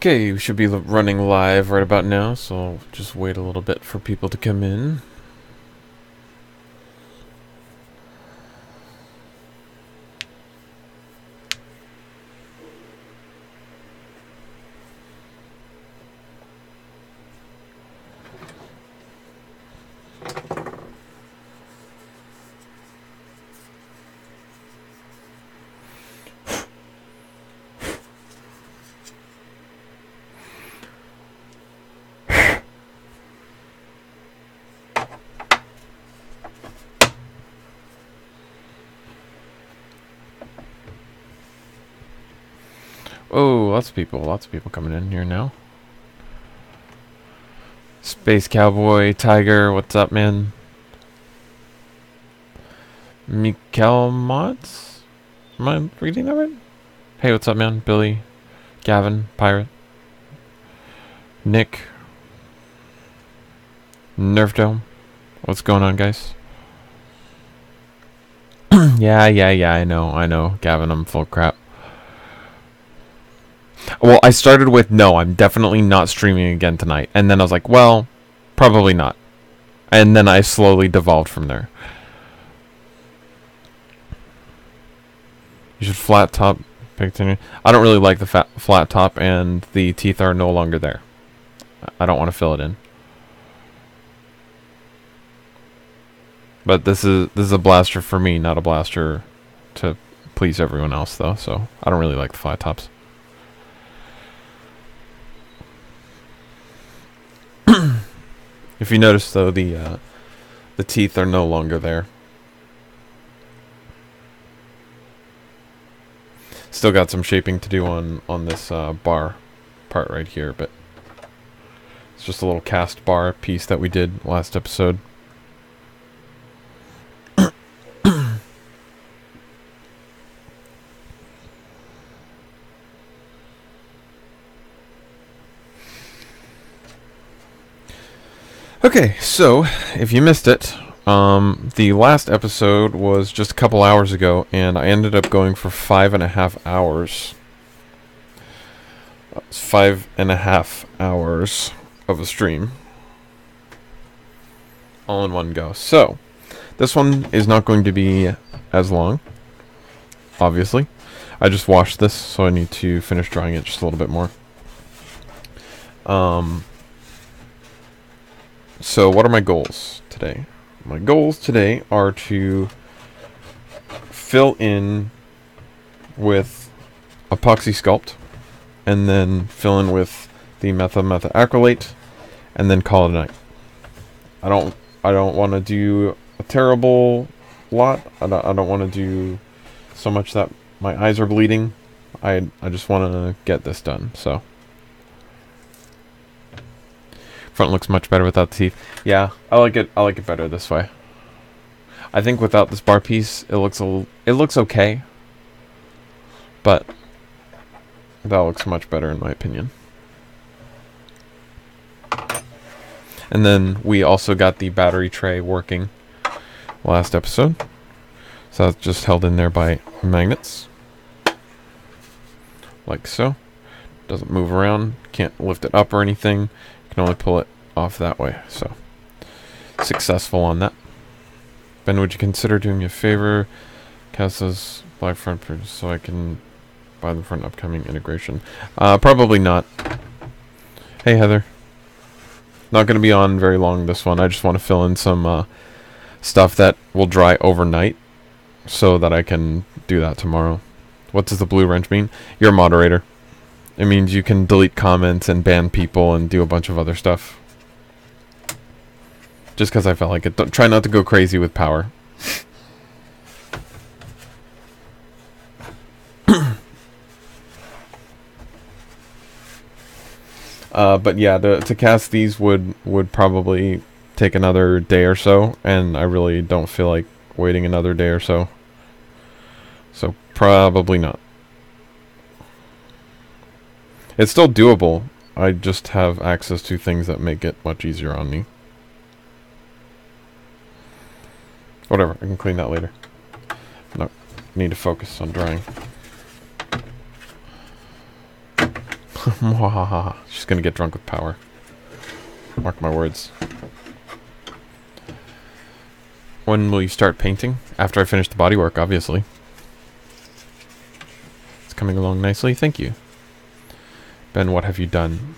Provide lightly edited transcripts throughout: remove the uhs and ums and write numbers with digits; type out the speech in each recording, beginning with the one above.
Okay, we should be running live right about now, so I'll just wait a little bit for people to come in. Oh, lots of people coming in here now. Space Cowboy, Tiger, what's up, man? Mikael Mods? Am I reading that right? Hey, what's up, man? Billy, Gavin, Pirate, Nick, Nerf Dome. What's going on, guys? yeah, I know. Gavin, I'm full crap. Well, I started with, no, I'm definitely not streaming again tonight. And then I was like, well, probably not. And then I slowly devolved from there. You should flat top picture. I don't really like the flat top, and the teeth are no longer there. I don't want to fill it in. But this is a blaster for me, not a blaster to please everyone else, though. So I don't really like the flat tops. If you notice, though, the teeth are no longer there. Still got some shaping to do on this bar part right here, but it's just a little cast bar piece that we did last episode. Okay, so if you missed it, the last episode was just a couple hours ago, and I ended up going for 5.5 hours. That's 5.5 hours of a stream, all in one go. So, this one is not going to be as long, obviously. I just washed this, so I need to finish drying it just a little bit more. So what are my goals today? My goals today are to fill in with epoxy sculpt, and then fill in with the methacrylate, and then call it a night. I don't want to do a terrible lot. I don't want to do so much that my eyes are bleeding. I just want to get this done. So. Front looks much better without the teeth. Yeah, I like it better this way. I think without this bar piece, it looks okay. But that looks much better in my opinion. And then we also got the battery tray working last episode. So that's just held in there by magnets. Like so. Doesn't move around, can't lift it up or anything. Can only pull it off that way. So successful on that. Ben, would you consider doing me a favor? Cast those black front prints so I can buy them for an upcoming integration. Probably not. Hey Heather. Not going to be on very long this one. I just want to fill in some stuff that will dry overnight so that I can do that tomorrow. What does the blue wrench mean? You're a moderator. It means you can delete comments and ban people and do a bunch of other stuff. Just because I felt like it. Try not to go crazy with power. But yeah, to cast these would probably take another day or so, and I really don't feel like waiting another day or so. So probably not. It's still doable. I just have access to things that make it much easier on me. Whatever, I can clean that later. No, need to focus on drying. She's gonna get drunk with power. Mark my words. When will you start painting? After I finish the bodywork, obviously. It's coming along nicely, thank you. Ben, what have you done?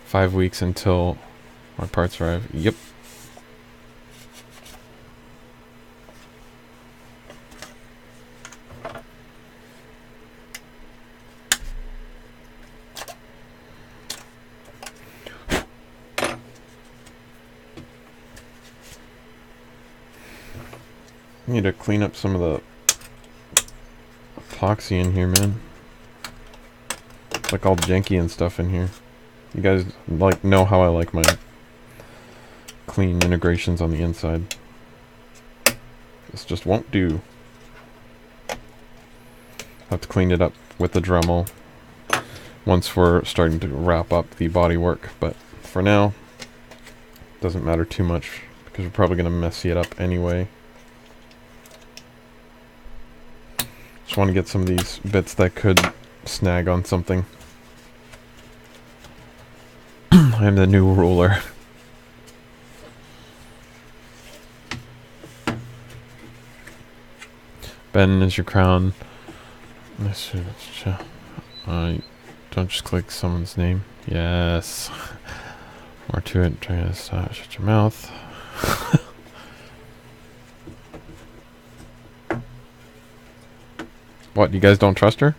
5 weeks until my parts arrive. Yep. I need to clean up some of the epoxy in here, man. It's like all janky and stuff in here. You guys like know how I like my clean integrations on the inside. This just won't do. Have to clean it up with the Dremel once we're starting to wrap up the body work, but for now doesn't matter too much because we're probably going to messy it up anyway. Just want to get some of these bits that could snag on something. I'm the new ruler. Ben is your crown. Don't just click someone's name. Yes. More to it. Try to shut your mouth. What, you guys don't trust her?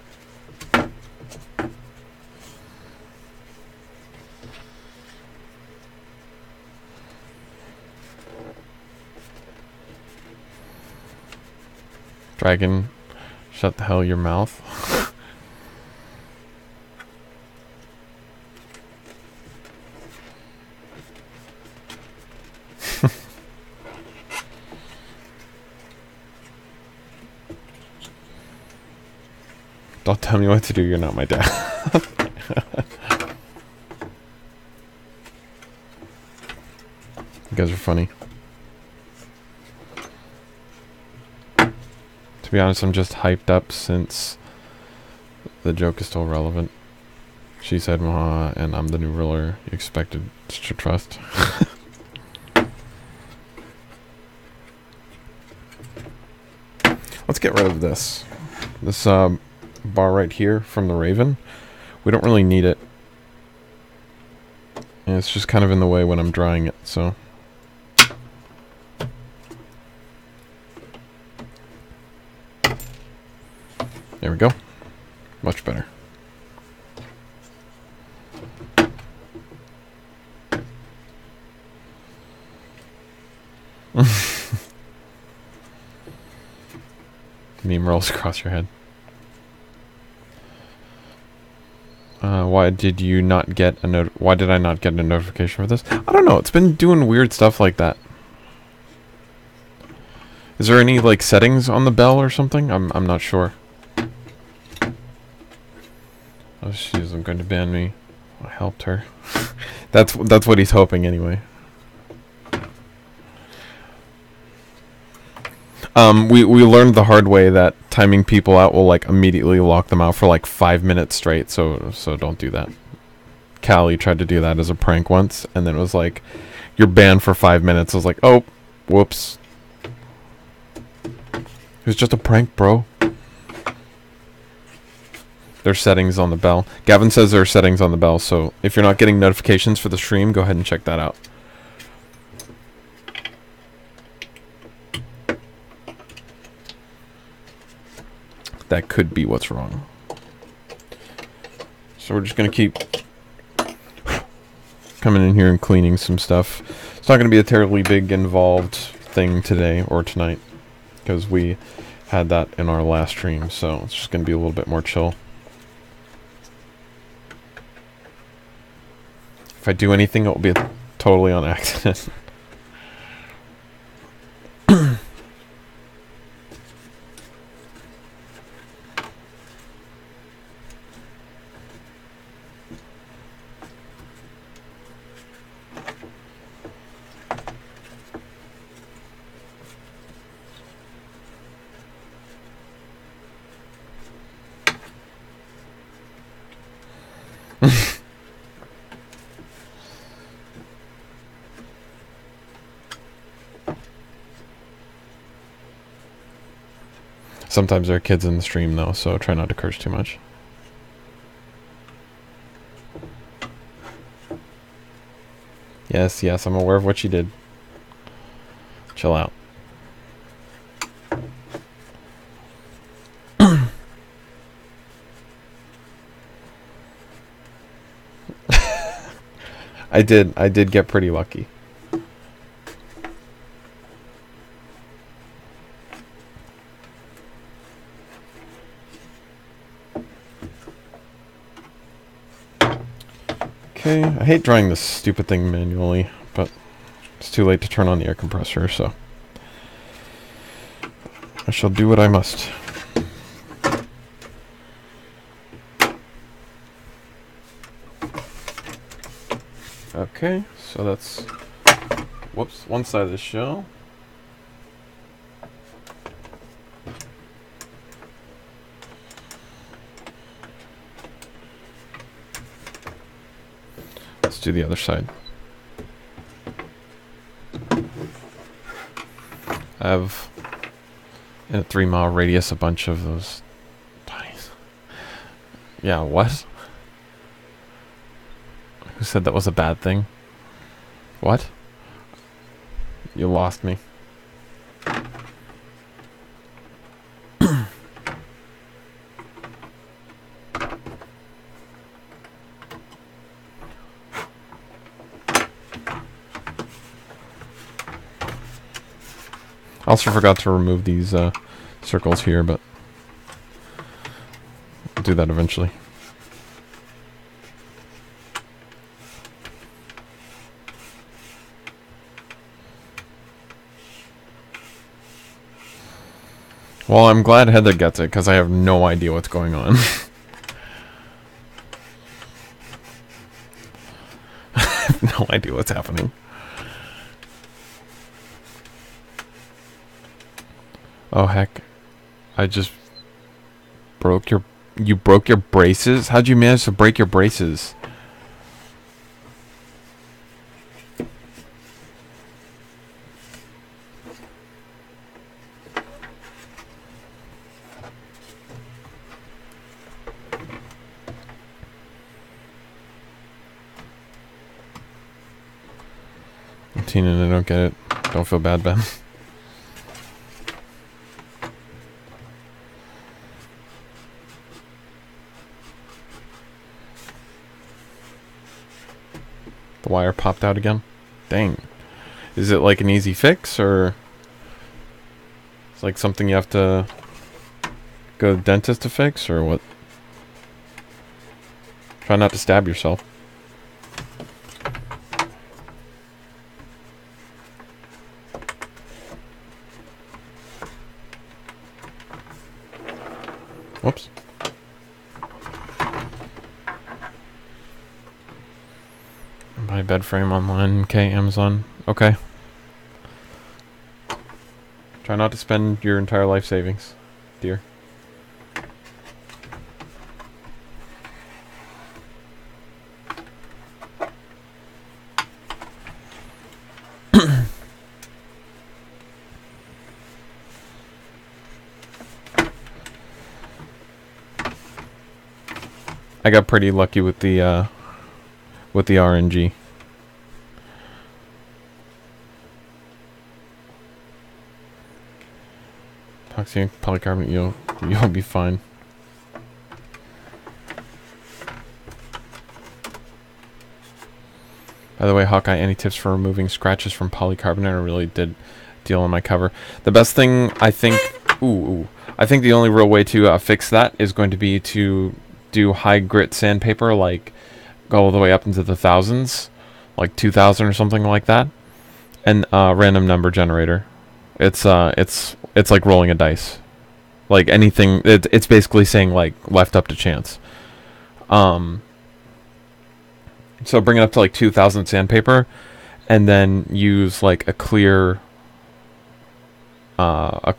Dragon, shut the hell your mouth. Don't tell me what to do, you're not my dad. You guys are funny. To be honest, I'm just hyped up since the joke is still relevant. She said, "Mwah," and I'm the new ruler. You expected to trust. Let's get rid of this. This bar right here from the Rayven. We don't really need it. And it's just kind of in the way when I'm drying it, so... There we go. Much better. Meme rolls across your head. Why did you not get a Why did I not get a notification for this? I don't know. It's been doing weird stuff like that. Is there any like settings on the bell or something? I'm not sure. Oh, she isn't going to ban me. I helped her. That's what he's hoping anyway. We learned the hard way that timing people out will like immediately lock them out for like 5 minutes straight. So don't do that. Callie tried to do that as a prank once, and then it was like, you're banned for 5 minutes. I was like, oh, whoops. It was just a prank, bro. There's settings on the bell. Gavin says there are settings on the bell, so if you're not getting notifications for the stream, go ahead and check that out. That could be what's wrong. So we're just going to keep coming in here and cleaning some stuff. It's not going to be a terribly big involved thing today or tonight, because we had that in our last stream, so it's just going to be a little bit more chill. If I do anything, it will be totally on accident. Sometimes there are kids in the stream, though, so try not to curse too much. Yes, yes, I'm aware of what you did. Chill out. I did get pretty lucky. Okay, I hate drawing this stupid thing manually, but it's too late to turn on the air compressor, so I shall do what I must. Okay, so that's, whoops, one side of the shell. Let's do the other side. I have, in a 3-mile radius, a bunch of those ties. Yeah, what? Who said that was a bad thing? What? You lost me. I also forgot to remove these circles here, but I'll do that eventually. Well, I'm glad Heather gets it, because I have no idea what's going on. I have no idea what's happening. Oh, heck. I just broke your... You broke your braces? How'd you manage to break your braces? Tina, I don't get it. Don't feel bad, Ben. The wire popped out again? Dang. Is it like an easy fix, or it's like something you have to go to the dentist to fix, or what? Try not to stab yourself. Whoops. Buy bed frame online. Okay, Amazon. Okay. Try not to spend your entire life savings, dear. I got pretty lucky with the RNG. Epoxy and polycarbonate, you'll be fine. By the way, Hawkeye, any tips for removing scratches from polycarbonate? I really did deal on my cover. The best thing, I think, I think the only real way to fix that is going to be to do high grit sandpaper, like go all the way up into the thousands, like 2,000 or something like that, and random number generator. It's like rolling a dice. Like anything, it's basically saying like left up to chance. So bring it up to like 2,000 sandpaper, and then use like a clear coat.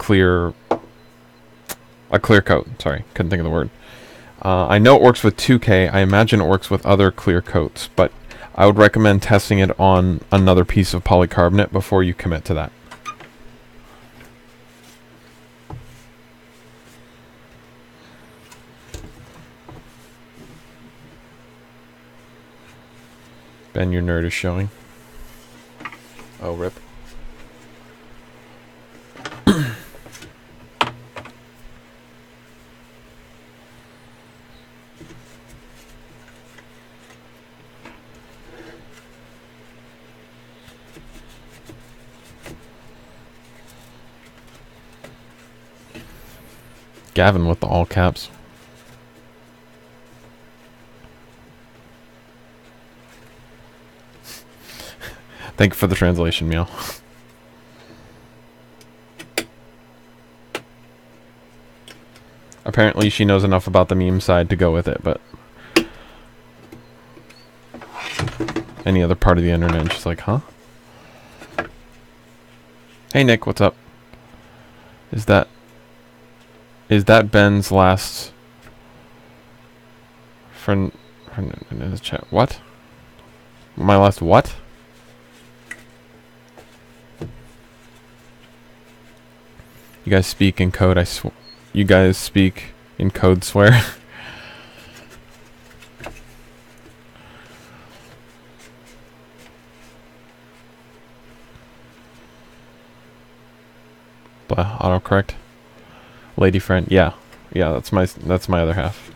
Sorry, couldn't think of the word. I know it works with 2K. I imagine it works with other clear coats, but I would recommend testing it on another piece of polycarbonate before you commit to that. Ben, your nerd is showing. Oh, rip. Gavin with the all caps. Thank you for the translation, Meow. Apparently she knows enough about the meme side to go with it, but any other part of the internet, and she's like, huh? Hey Nick, what's up? Is that Ben's last friend in his chat? What? My last what? You guys speak in code, you guys speak in code, swear. Blah, autocorrect. Lady friend, yeah. Yeah, that's my other half.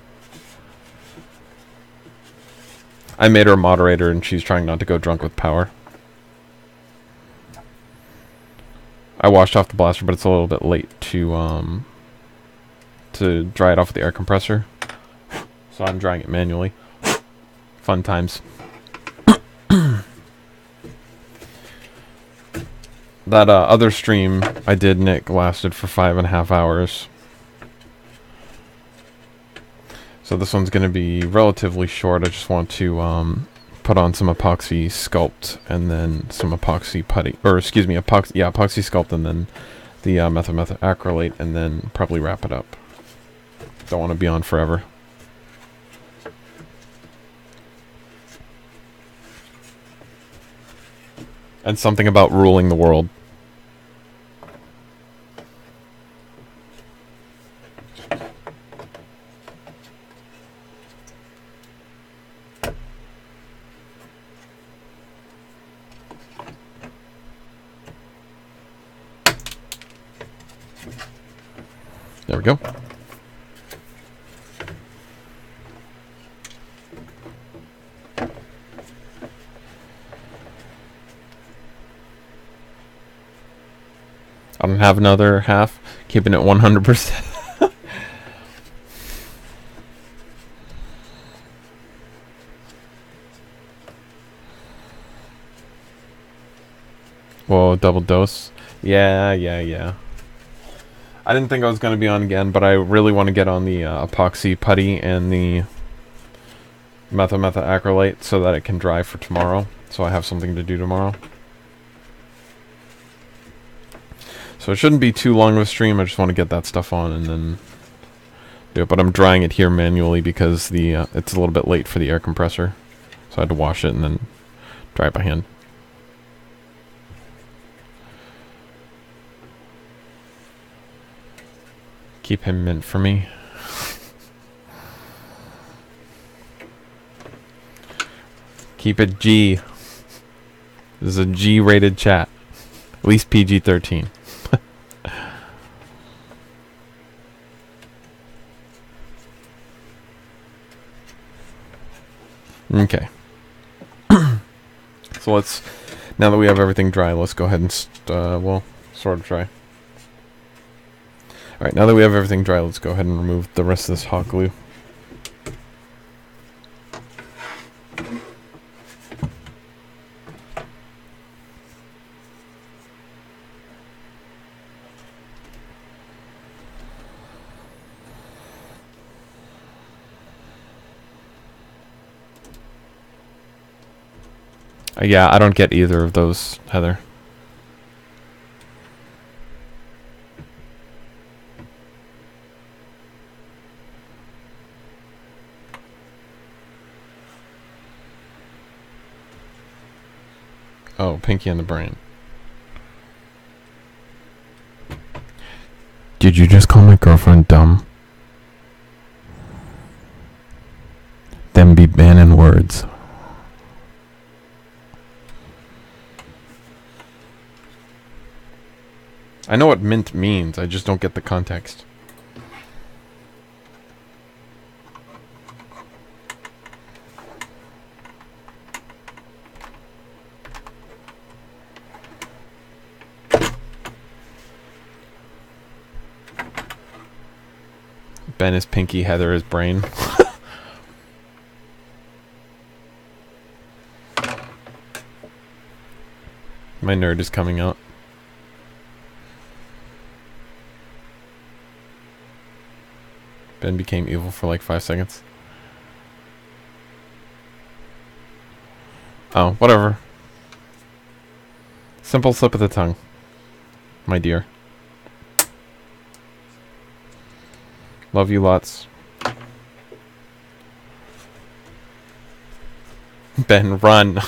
I made her a moderator and she's trying not to go drunk with power. I washed off the blaster, but it's a little bit late to dry it off with the air compressor. So I'm drying it manually. Fun times. That other stream I did, Nick, lasted for 5.5 hours. So this one's going to be relatively short. I just want to put on some epoxy sculpt and then some epoxy putty, or excuse me, epoxy sculpt and then the methyl acrylate, and then probably wrap it up. Don't want to be on forever. And something about ruling the world. There we go. I don't have another half, keeping it 100%. Whoa, double dose. Yeah. I didn't think I was going to be on again, but I really want to get on the epoxy putty and the methyl acrylate so that it can dry for tomorrow, so I have something to do tomorrow. So it shouldn't be too long of a stream. I just want to get that stuff on and then do it. But I'm drying it here manually because the it's a little bit late for the air compressor, so I had to wash it and then dry it by hand. Keep him mint for me. Keep it G. This is a G-rated chat. At least PG-13. Okay. So let's, now that we have everything dry, let's go ahead and, well, sort of dry. Alright, now that we have everything dry, let's go ahead and remove the rest of this hot glue. Yeah, I don't get either of those, Heather. Oh, Pinky and the Brain. Did you just call my girlfriend dumb? Them be banning words. I know what mint means, I just don't get the context. Ben is Pinky, Heather is Brain. My nerd is coming out. Ben became evil for like 5 seconds. Oh, whatever. Simple slip of the tongue, my dear. Love you lots. Ben, run.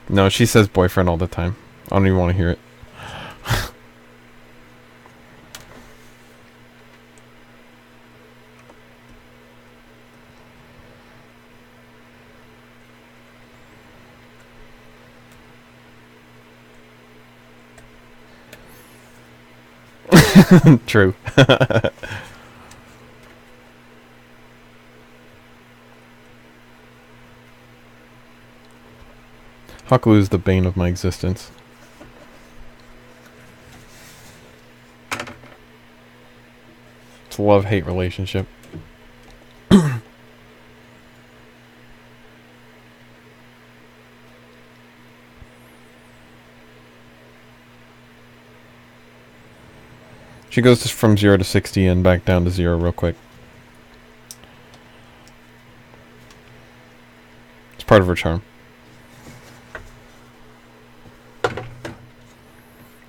No, she says boyfriend all the time. I don't even want to hear it. True. Hucklu is the bane of my existence. It's a love-hate relationship. She goes from 0 to 60 and back down to 0 real quick. It's part of her charm.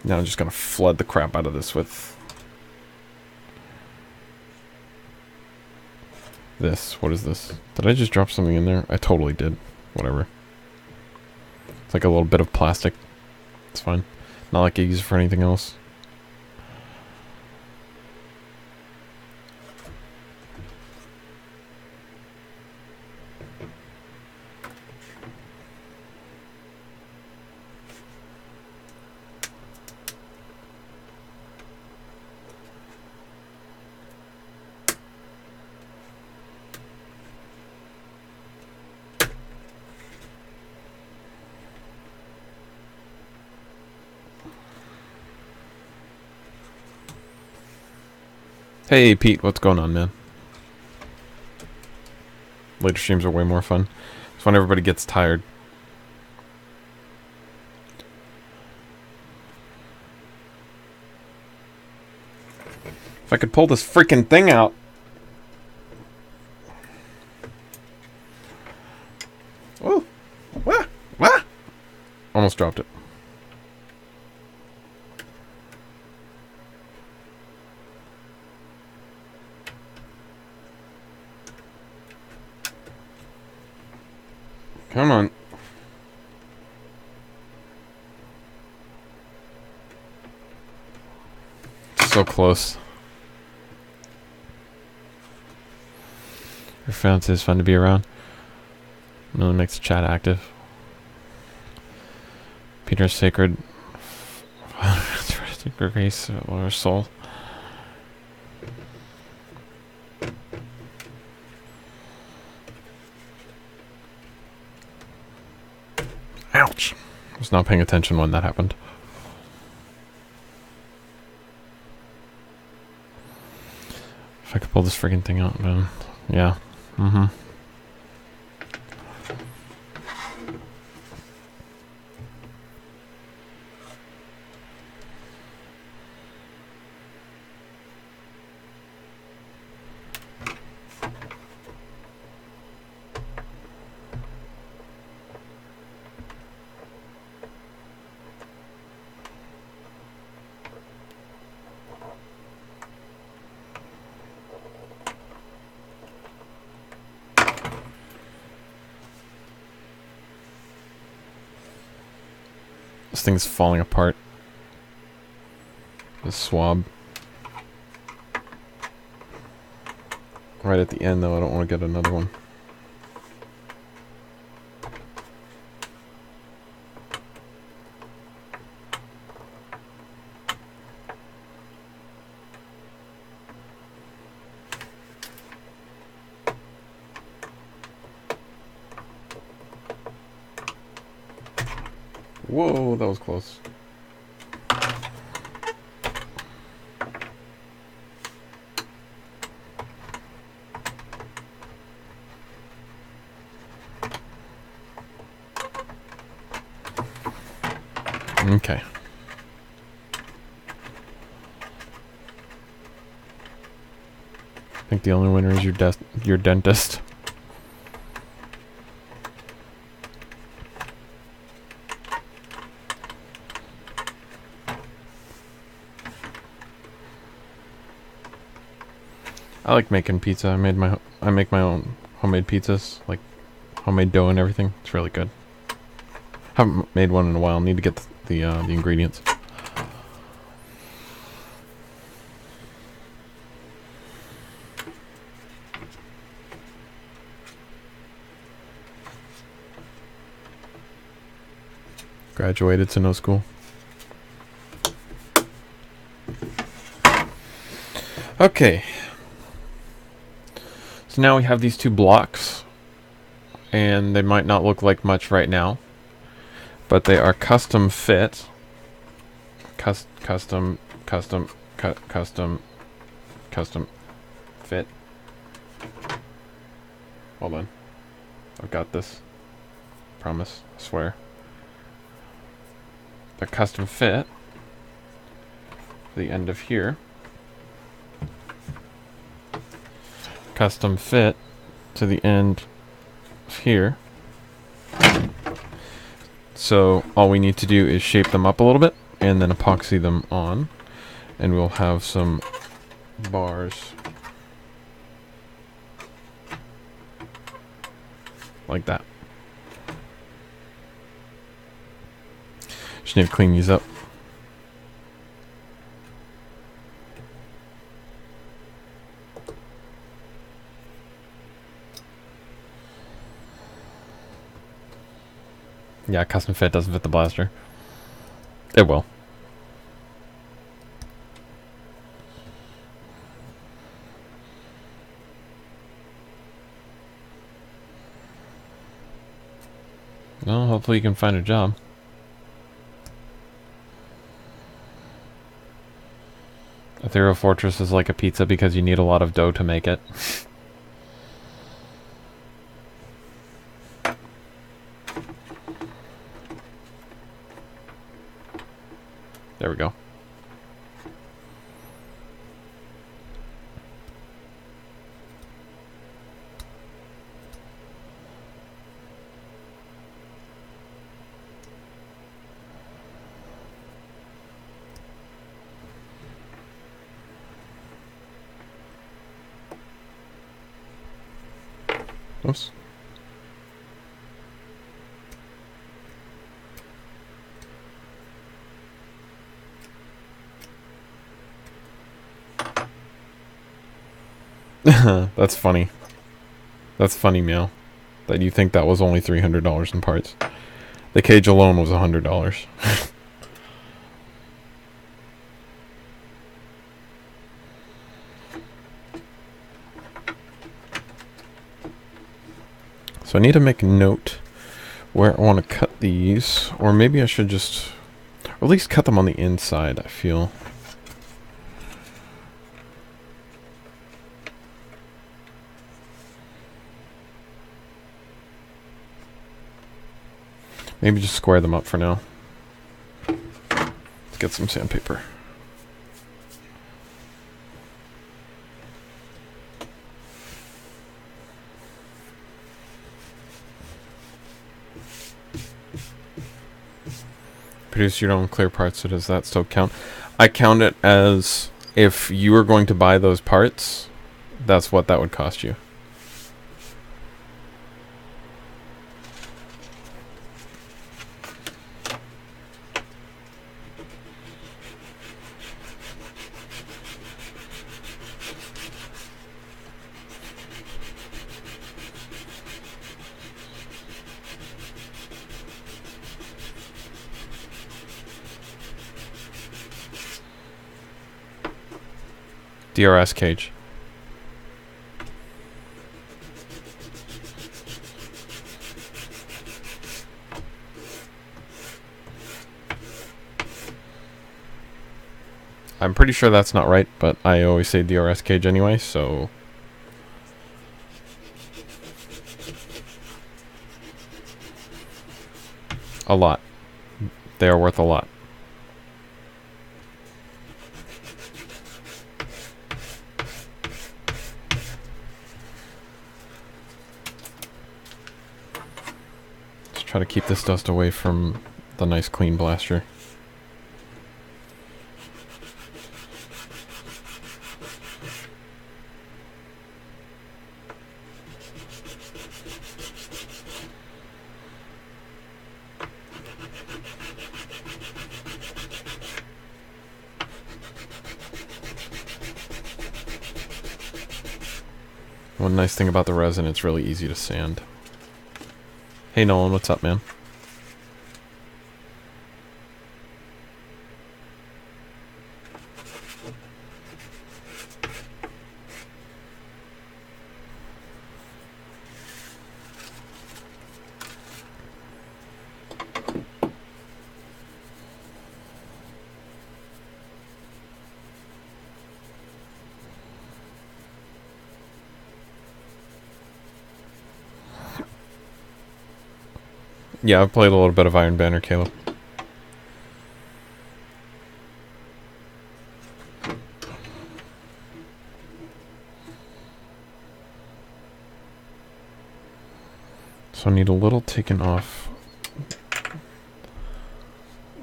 Now I'm just gonna flood the crap out of this with this. What is this? Did I just drop something in there? I totally did. Whatever. It's like a little bit of plastic. It's fine. Not like I use it for anything else. Hey Pete, what's going on, man? Later streams are way more fun. It's when everybody gets tired. If I could pull this freaking thing out. Oh, wah. Almost dropped it. Come on. So close. Your fiance is fun to be around. Really makes the chat active. Peter's sacred grace of our soul. Ouch! I was not paying attention when that happened. If I could pull this freaking thing out, man. Yeah. Mm-hmm. This thing's falling apart. This swab. Right at the end, though, I don't want to get another one. Whoa, that was close. Okay. I think the only winner is your dentist. I like making pizza. I make my own homemade pizzas, like homemade dough and everything. It's really good. Haven't made one in a while. Need to get the ingredients. Graduated to no school. Okay. So now we have these two blocks, and they might not look like much right now, but they are custom fit. Custom fit. Hold on. I've got this. Promise. I swear. They're custom fit. The end of here. Custom fit to the end of here. So all we need to do is shape them up a little bit and then epoxy them on, and we'll have some bars like that. Just need to clean these up. Yeah, custom fit doesn't fit the blaster. It will. Well, hopefully you can find a job. Ethereal Fortress is like a pizza because you need a lot of dough to make it. There we go. Oops. That's funny. That's funny, Meow. That you think that was only $300 in parts. The cage alone was $100. So I need to make a note where I want to cut these, or maybe I should just, or at least cut them on the inside, I feel. Maybe just square them up for now. Let's get some sandpaper. Produce your own clear parts, so does that still count? I count it as if you were going to buy those parts, that's what that would cost you. DRS cage. I'm pretty sure that's not right, but I always say DRS cage anyway, so... A lot. They are worth a lot. Let's try to keep this dust away from the nice clean blaster. One nice thing about the resin, it's really easy to sand. Hey Nolan, what's up, man? Yeah, I've played a little bit of Iron Banner, Caleb. So I need a little taken off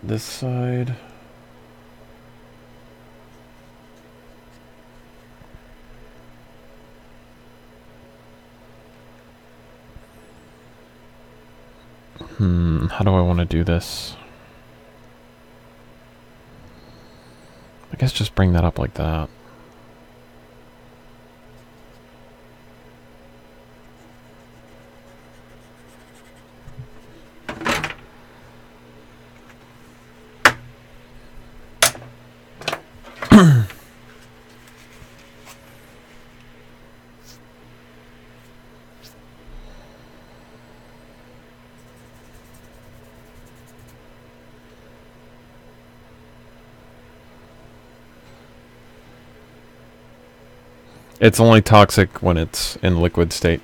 this side. How do I want to do this? I guess just bring that up like that. It's only toxic when it's in liquid state.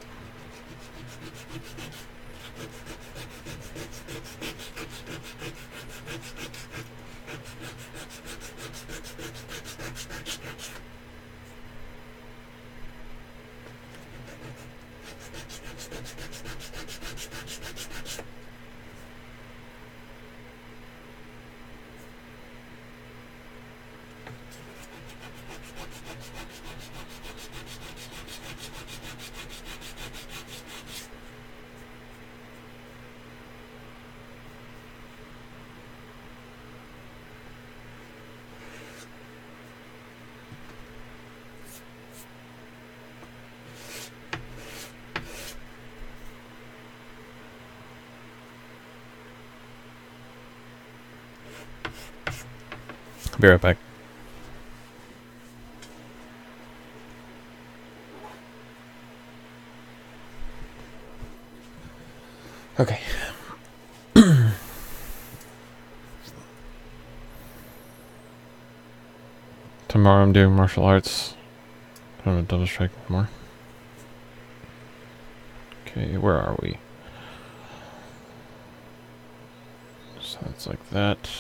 Be right back. Okay. Tomorrow I'm doing martial arts. I don't know, double strike more. Okay, where are we? So it's like that.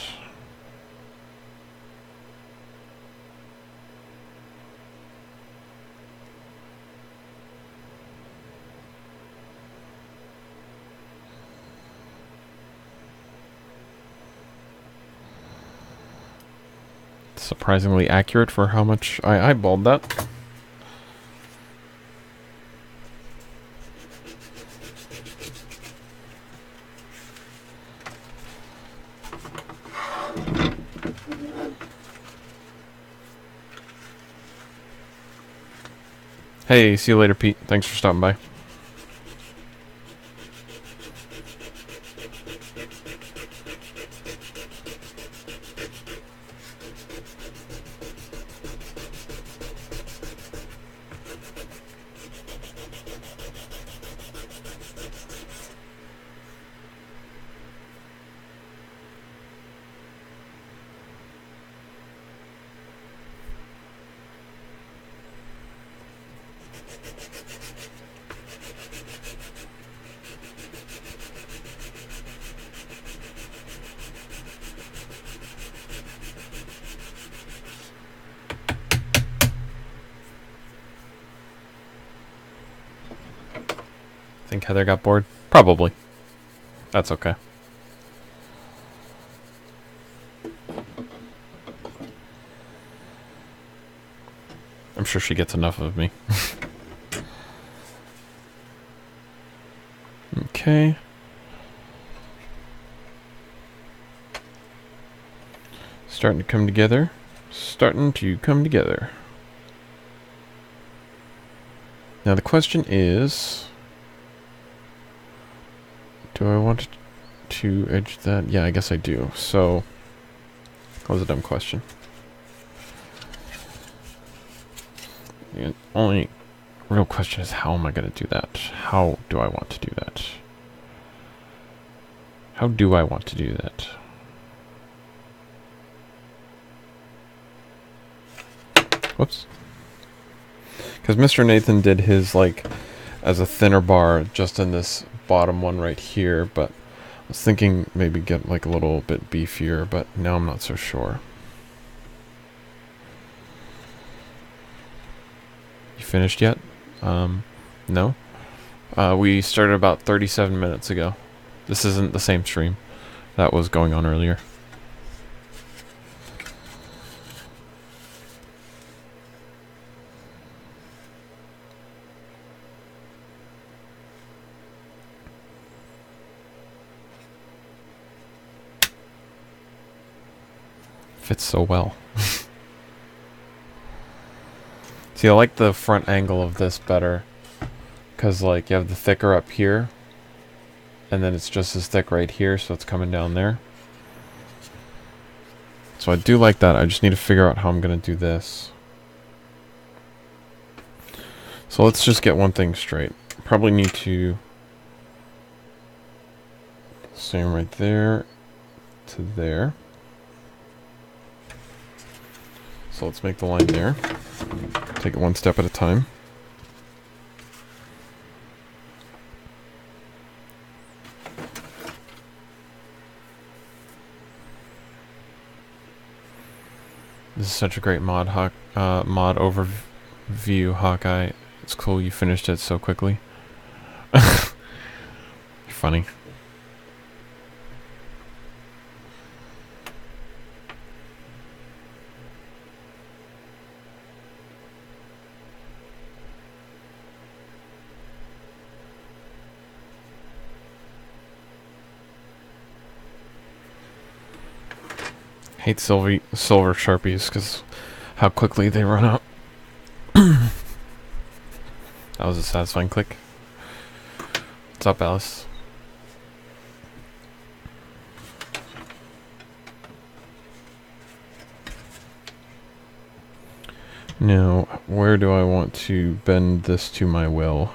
Surprisingly accurate for how much I eyeballed that. Hey, see you later, Pete. Thanks for stopping by. think Heather got bored? Probably. That's okay. I'm sure she gets enough of me. Okay. Starting to come together. Starting to come together. Now the question is, do I want to edge that? Yeah, I guess I do. So, that was a dumb question. The only real question is, how am I going to do that? How do I want to do that? How do I want to do that? Whoops. Because Mr. Nathan did his, like, as a thinner bar just in this bottom one right here, but I was thinking maybe get, like, a little bit beefier, but now I'm not so sure. You finished yet? No? We started about 37 minutes ago. This isn't the same stream that was going on earlier. Fits so well. See, I like the front angle of this better, because like you have the thicker up here, and then it's just as thick right here, so it's coming down there. So I do like that. I just need to figure out how I'm going to do this. So let's just get one thing straight. Probably need to same right there to there. So let's make the line there. Take it one step at a time. This is such a great mod overview, Hawkeye. It's cool you finished it so quickly. You're funny. Hate silver Sharpies because how quickly they run out. That was a satisfying click. What's up, Alice? Now, where do I want to bend this to my will?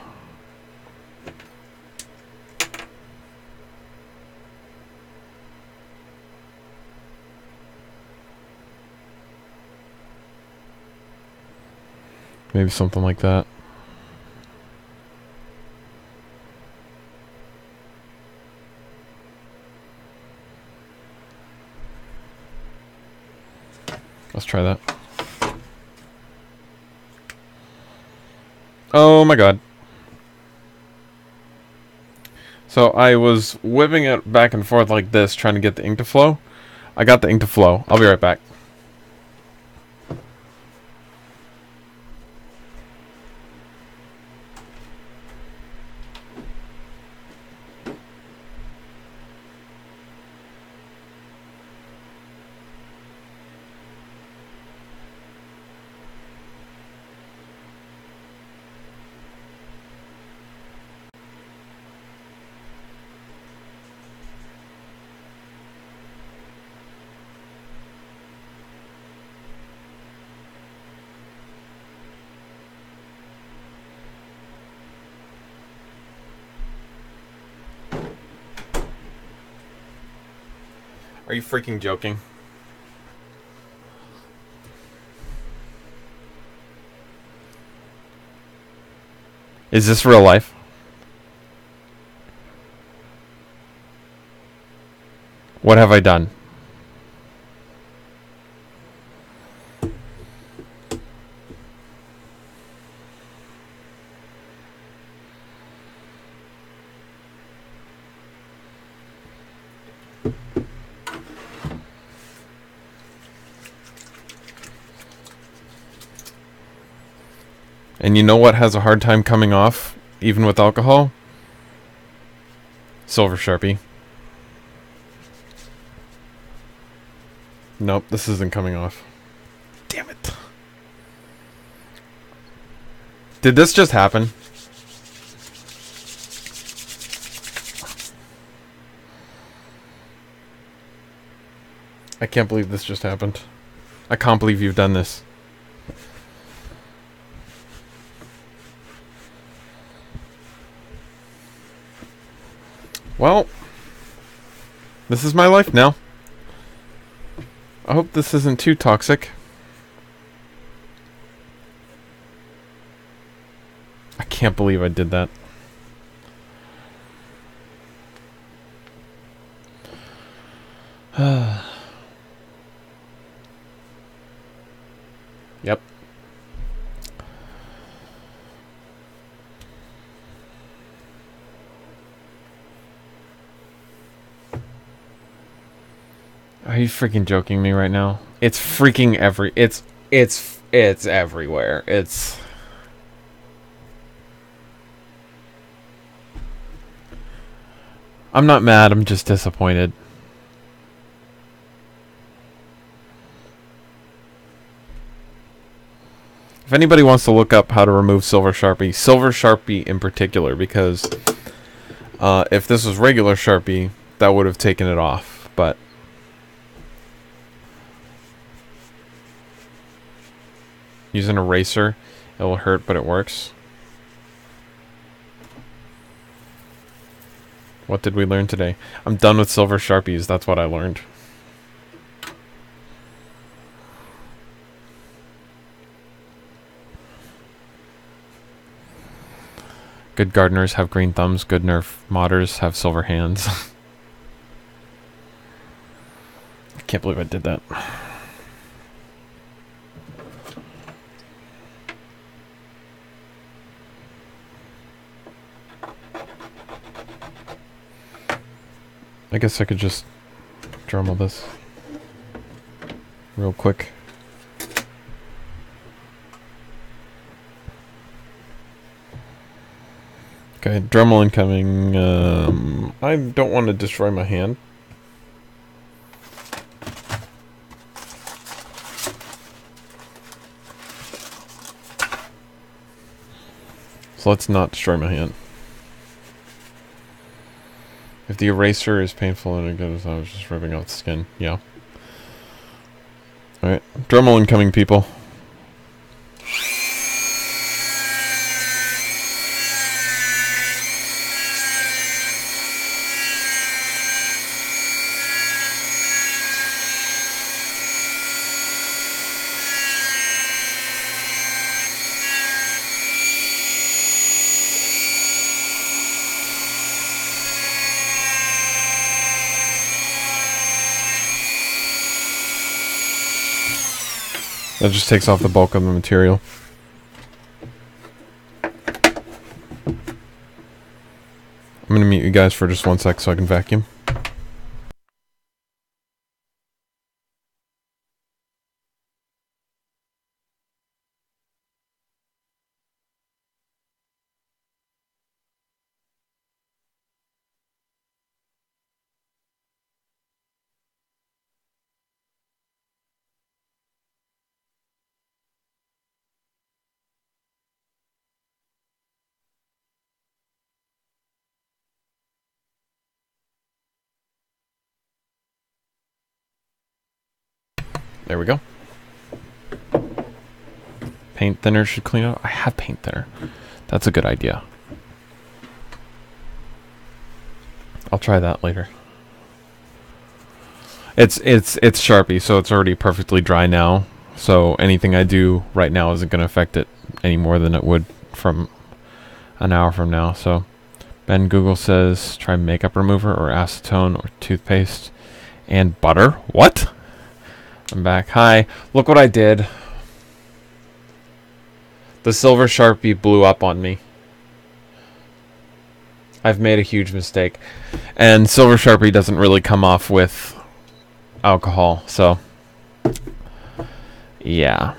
Maybe something like that. Let's try that. Oh my god. So I was whipping it back and forth like this, trying to get the ink to flow. I got the ink to flow. I'll be right back. Are you freaking joking? Is this real life? What have I done? And you know what has a hard time coming off, even with alcohol? Silver Sharpie. Nope, this isn't coming off. Damn it. Did this just happen? I can't believe this just happened. I can't believe you've done this. Well, this is my life now. I hope this isn't too toxic. I can't believe I did that. Yep. Are you freaking joking me right now? It's freaking it's everywhere. I'm not mad, I'm just disappointed. If anybody wants to look up how to remove Silver Sharpie in particular, because if this was regular Sharpie, that would have taken it off, but use an eraser, it'll hurt, but it works. What did we learn today? I'm done with Silver Sharpies, that's what I learned. Good gardeners have green thumbs, good Nerf modders have silver hands. I can't believe I did that. I guess I could just Dremel this real quick. Okay, Dremel incoming. I don't want to destroy my hand. So let's not destroy my hand. If the eraser is painful and it goes, I was just ripping out the skin. Yeah. Alright, Dremel incoming, people. That just takes off the bulk of the material. I'm going to mute you guys for just 1 sec so I can vacuum. There we go. Paint thinner should clean up. I have paint thinner. That's a good idea. I'll try that later. It's Sharpie, so it's already perfectly dry now. So anything I do right now isn't going to affect it any more than it would from an hour from now. So Ben Google says try makeup remover or acetone or toothpaste and butter. What? I'm back. Hi. Look what I did. The Silver Sharpie blew up on me. I've made a huge mistake. And Silver Sharpie doesn't really come off with alcohol, so yeah.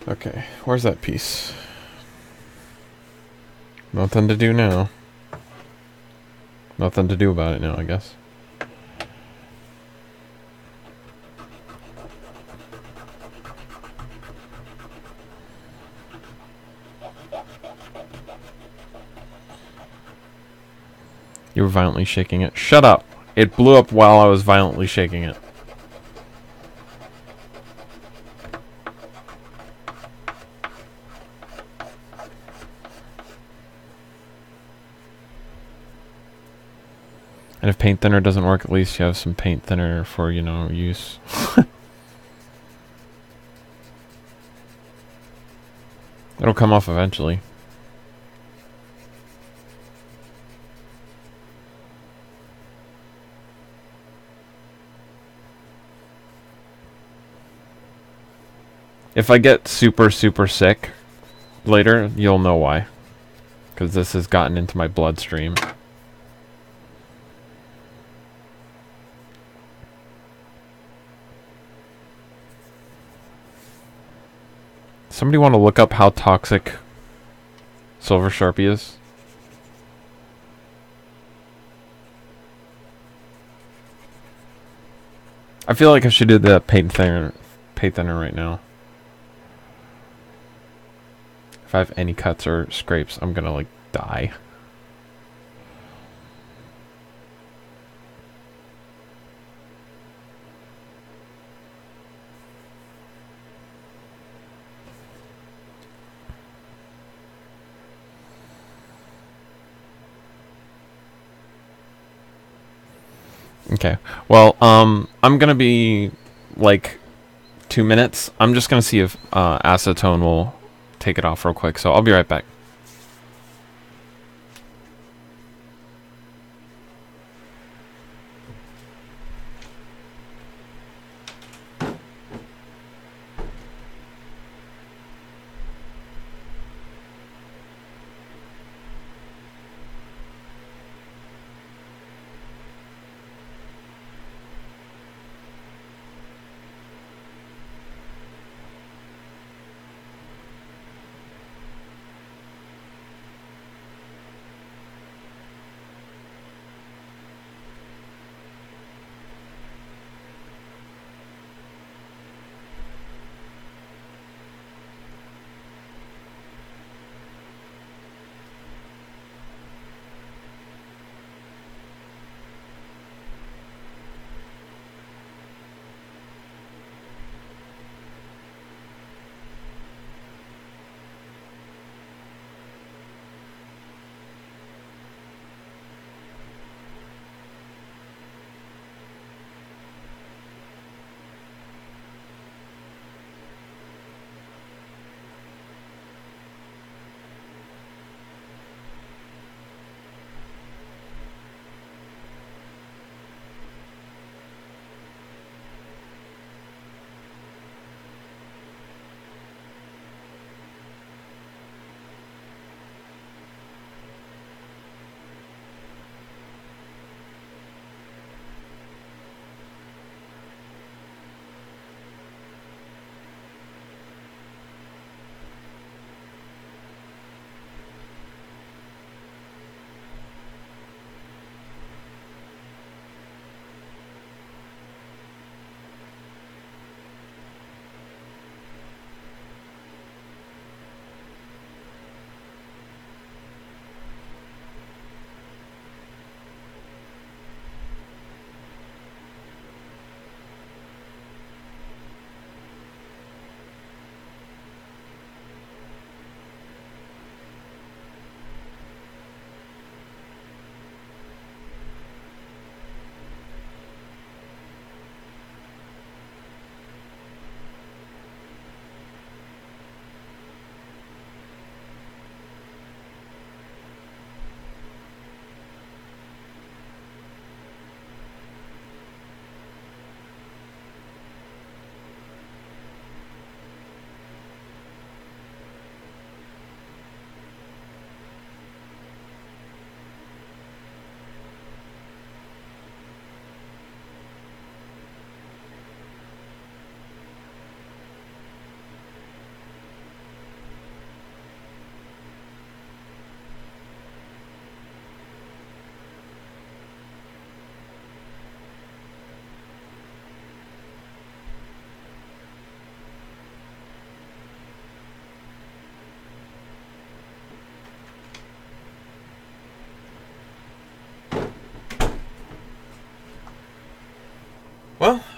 Okay, where's that piece? Nothing to do now. Nothing to do about it now, I guess. You were violently shaking it. Shut up! It blew up while I was violently shaking it. And if paint thinner doesn't work, at least you have some paint thinner for, you know, use. It'll come off eventually. If I get super, super sick later, you'll know why. Because this has gotten into my bloodstream. Somebody want to look up how toxic Silver Sharpie is? I feel like I should do the paint thinner right now. If I have any cuts or scrapes, I'm gonna like die. Okay. Well, I'm gonna be like 2 minutes. I'm just gonna see if acetone will take it off real quick. So I'll be right back.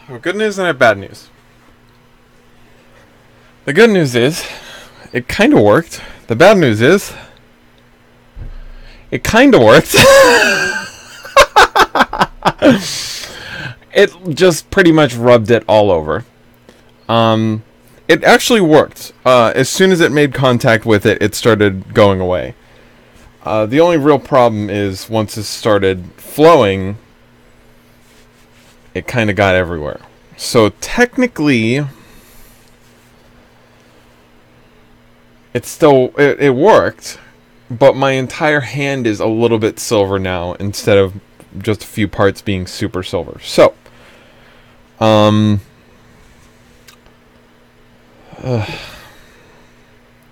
have good news and I have bad news. The good news is, it kind of worked. The bad news is, it kind of worked. It just pretty much rubbed it all over. It actually worked. As soon as it made contact with it, it started going away. The only real problem is once it started flowing, it kind of got everywhere. So technically, it worked, but my entire hand is a little bit silver now instead of just a few parts being super silver. So,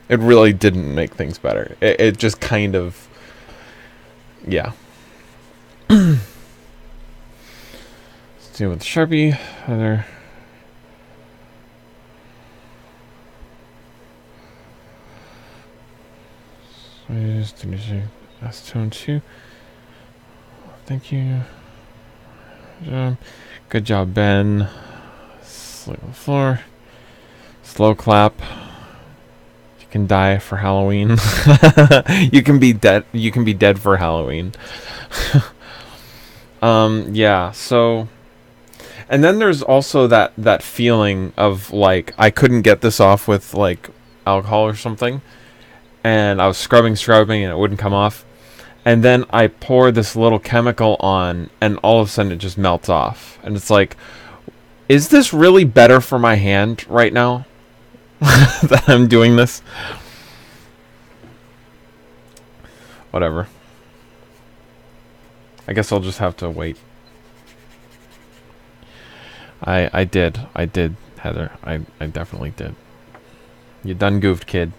it really didn't make things better. It just kind of, yeah. Let's deal with Sharpie. Other. Tone 2. Thank you. Good job, Ben. Sleep on the floor. Slow clap. You can die for Halloween. You can be dead. You can be dead for Halloween. Yeah. So, and then there's also that feeling of like I couldn't get this off with like alcohol or something, and I was scrubbing, and it wouldn't come off. And then I pour this little chemical on, and all of a sudden it just melts off. And it's like, is this really better for my hand right now that I'm doing this? Whatever. I guess I'll just have to wait. I did, Heather. I definitely did. You done goofed, kid.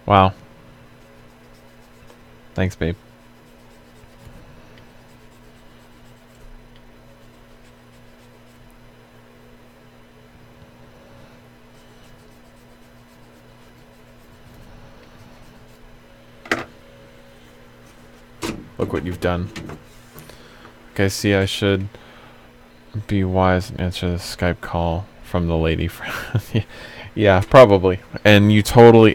Wow. Thanks, babe. Look what you've done. Okay, see, I should be wise and answer the Skype call from the lady. Yeah, probably. And your phone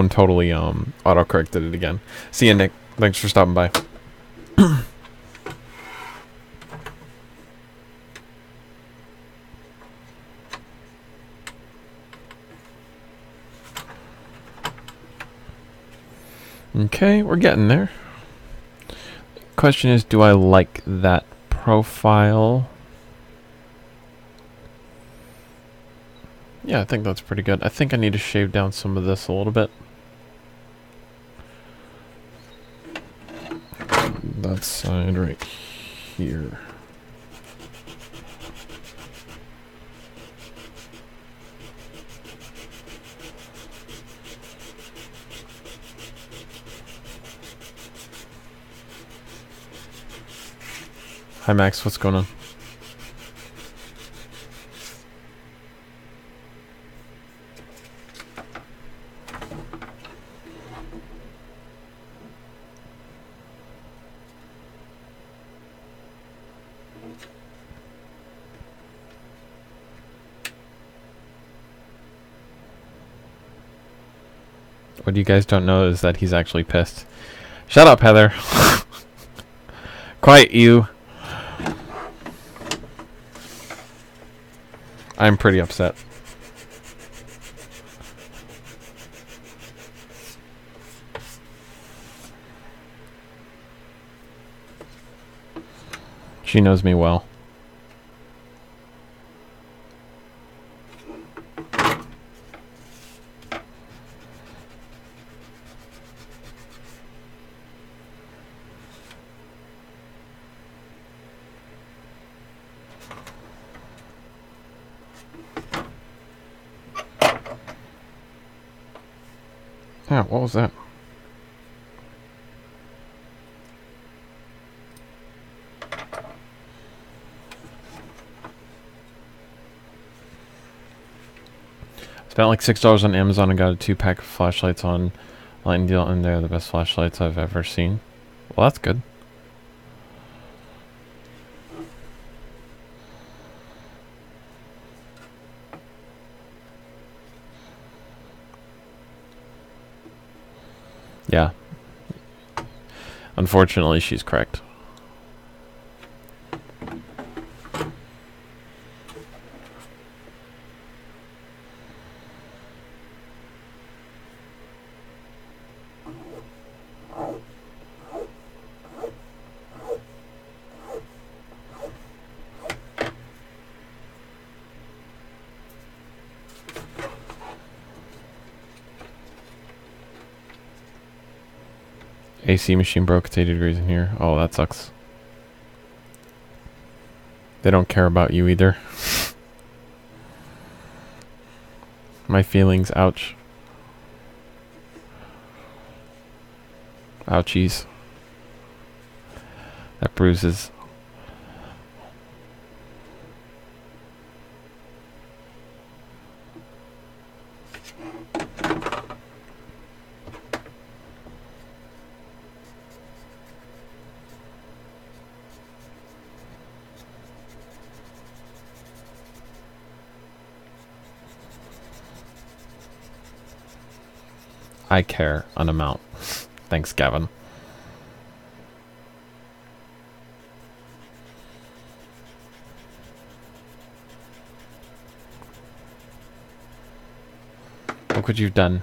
totally auto-corrected it again. See ya, Nick. Thanks for stopping by. Okay, we're getting there. Question is, do I like that profile? Yeah, I think that's pretty good. I think I need to shave down some of this a little bit. That side right here. Hi Max, what's going on? What you guys don't know is that he's actually pissed. Shut up, Heather. Quiet, you. I'm pretty upset. She knows me well. Yeah, what was that? Spent like $6 on Amazon and got a 2-pack of flashlights on Lightning deal in there, the best flashlights I've ever seen. Well, that's good. Yeah. Unfortunately, she's correct. AC machine broke. It's 80 degrees in here. Oh, that sucks. They don't care about you either. My feelings. Ouch. Ouchies. That bruises. I care an amount. Thanks, Gavin. Look what you've done.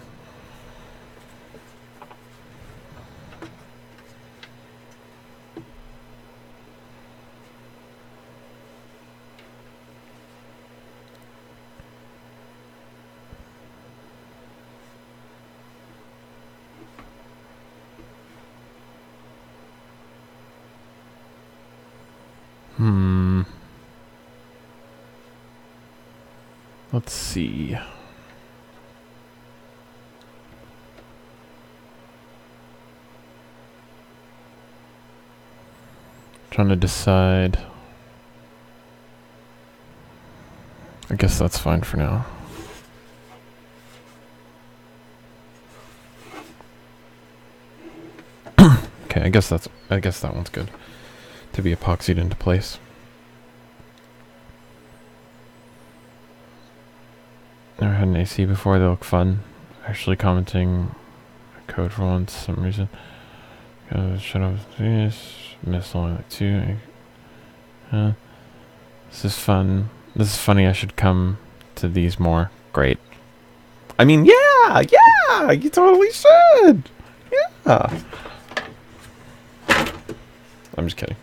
Let's see. Trying to decide. I guess that's fine for now. Okay, I guess that one's good to be epoxied into place. Never had an AC before. They look fun. Actually commenting code for once, some reason. Shadow of Zeus. Missed only like 2. This is fun. This is funny. I should come to these more. Great. I mean, yeah, you totally should. Yeah. I'm just kidding.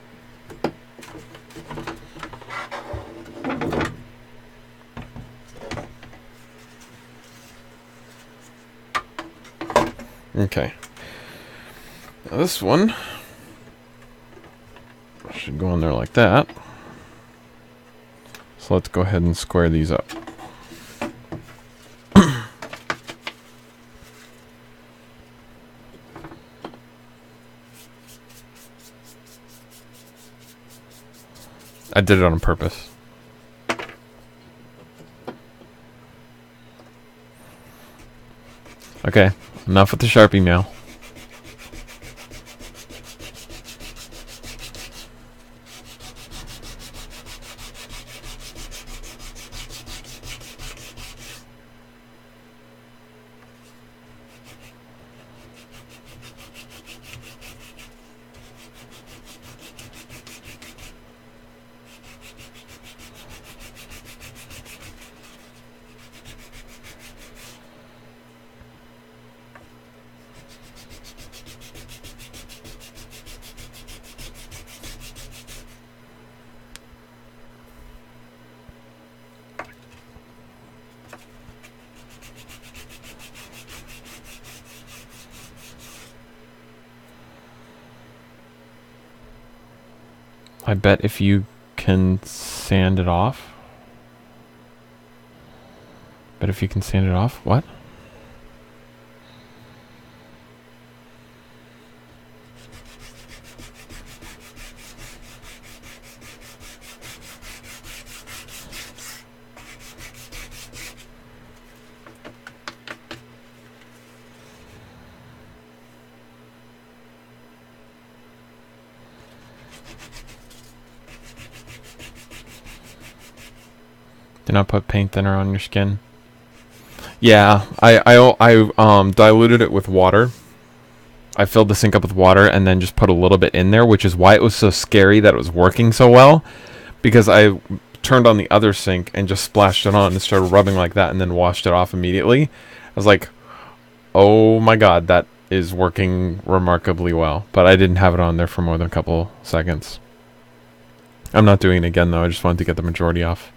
Okay. Now this one should go on there like that. So let's go ahead and square these up. I did it on purpose. Okay, enough with the Sharpie now. I bet if you can sand it off. Bet if you can sand it off. What? Do not put paint thinner on your skin. Yeah, I diluted it with water. I filled the sink up with water and then just put a little bit in there, which is why it was so scary that it was working so well. Because I turned on the other sink and just splashed it on and started rubbing like that and then washed it off immediately. I was like, oh my god, that is working remarkably well. But I didn't have it on there for more than a couple seconds. I'm not doing it again though, I just wanted to get the majority off.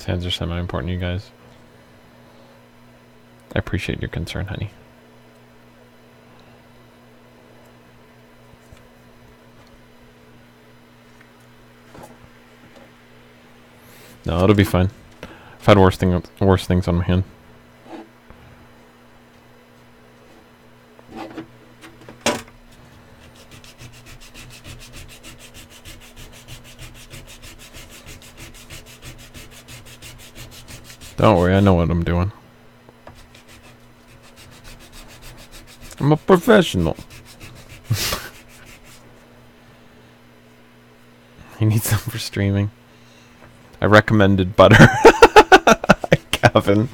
Hands are semi-important, you guys. I appreciate your concern, honey. No, it'll be fine. I've had worse things on my hand. Don't worry, I know what I'm doing. I'm a professional. You need some for streaming. I recommended butter. Kevin.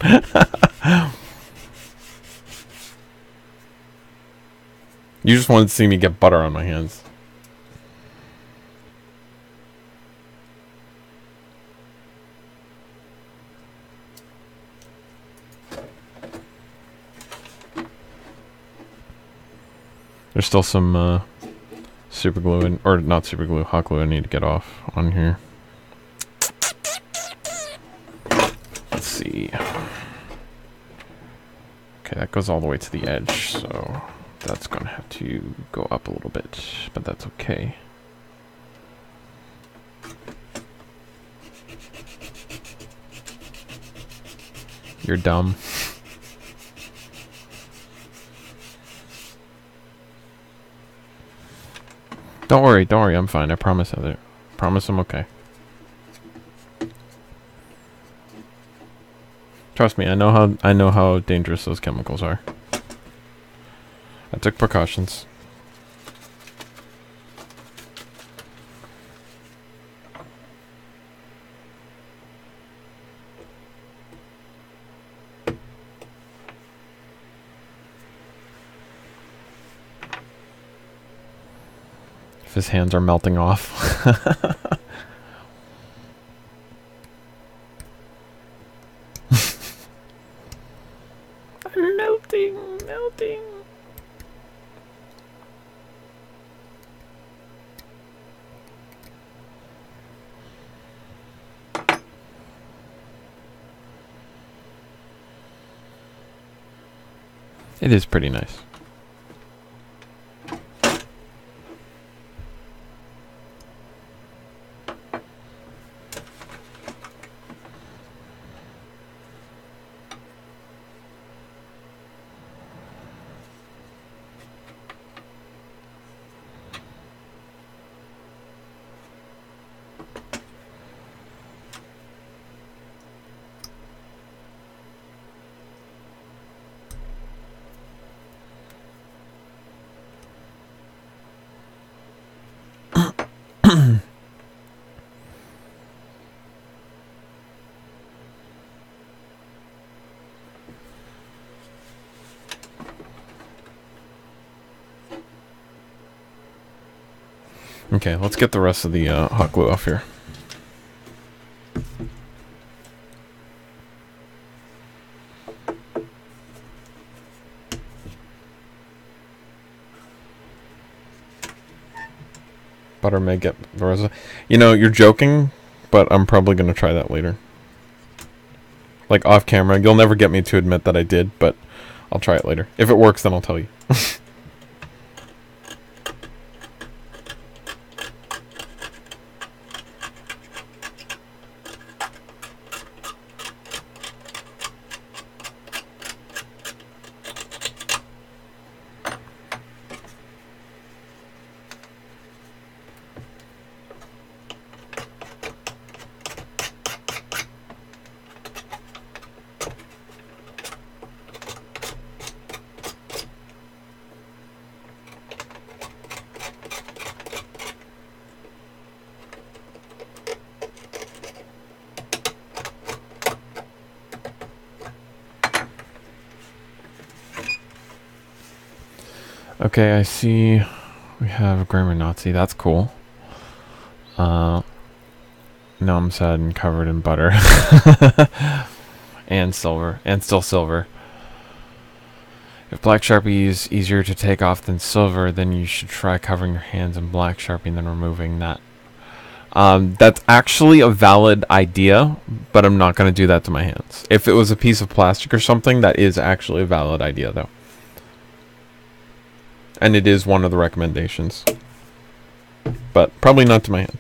You just wanted to see me get butter on my hands. There's still some super glue, or not super glue, hot glue I need to get off on here. Let's see. Okay, that goes all the way to the edge, so that's gonna have to go up a little bit, but that's okay. You're dumb. Don't worry, I'm fine. I promise, Heather. Promise I'm okay. Trust me, I know how dangerous those chemicals are. I took precautions. His hands are melting off. I'm melting. It is pretty nice. Okay, let's get the rest of the hot glue off here. Butter may get the rest of. You know, you're joking, but I'm probably gonna try that later. Like off camera. You'll never get me to admit that I did, but I'll try it later. If it works, then I'll tell you. Okay, I see we have a grammar Nazi. That's cool. Now I'm sad and covered in butter. And silver. And still silver. If black Sharpie is easier to take off than silver, then you should try covering your hands in black Sharpie and then removing that. That's actually a valid idea, but I'm not going to do that to my hands. If it was a piece of plastic or something, that is actually a valid idea, though. And it is one of the recommendations. But probably not to my hand.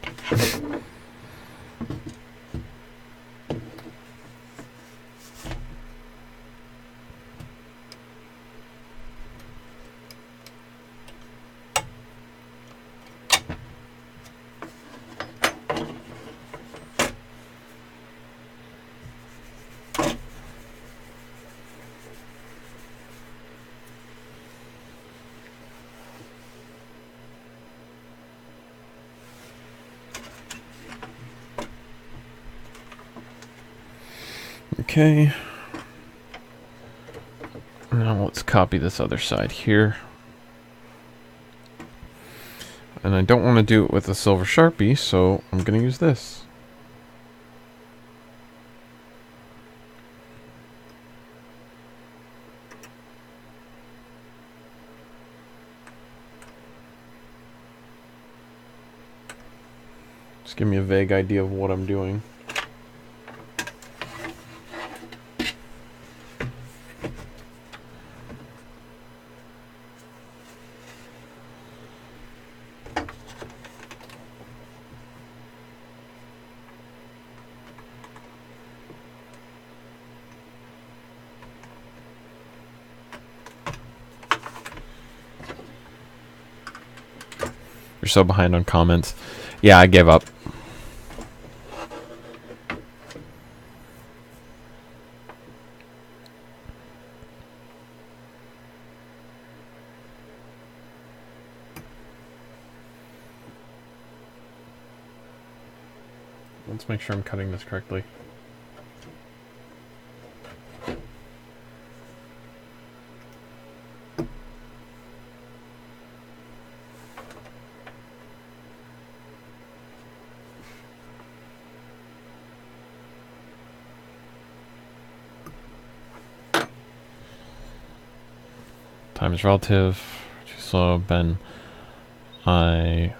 Okay. Now let's copy this other side here. And I don't want to do it with a silver Sharpie, so I'm going to use this. Just give me a vague idea of what I'm doing. You're so behind on comments. Yeah, I gave up. Let's make sure I'm cutting this correctly. Time is relative. Too slow, Ben. I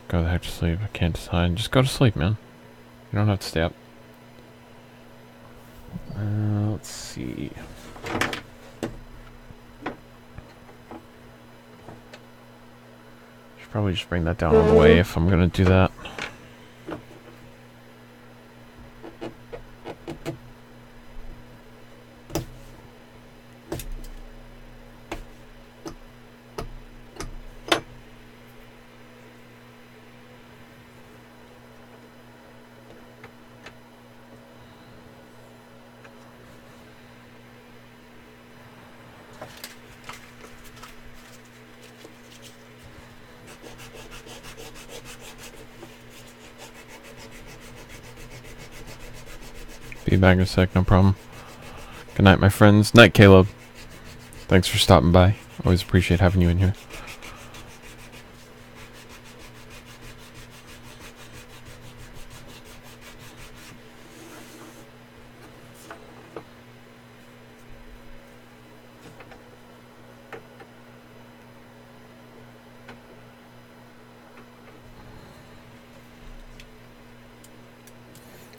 go the heck to sleep. I can't decide. Just go to sleep, man. You don't have to stay up. Let's see. Should probably just bring that down on the way if I'm gonna do that. Be back in a sec, no problem. Good night, my friends. Night, Caleb. Thanks for stopping by. Always appreciate having you in here.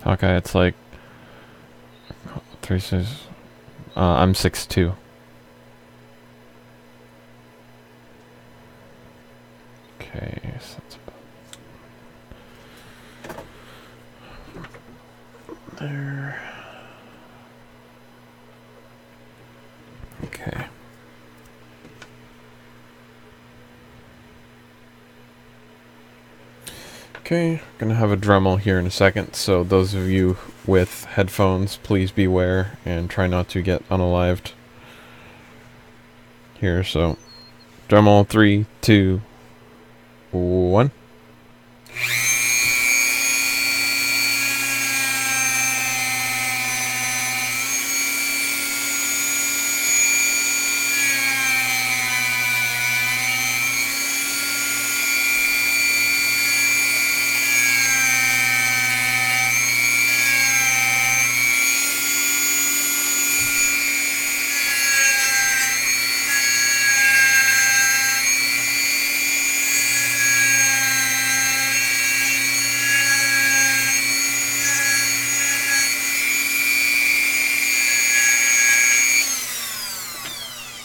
Hawkeye, it's like 3 6. I'm 6'2". Okay, so that's about there. Okay. Okay, gonna have a Dremel here in a second, so those of you with headphones, please beware and try not to get unalived here. So, Dremel 3, 2, 1.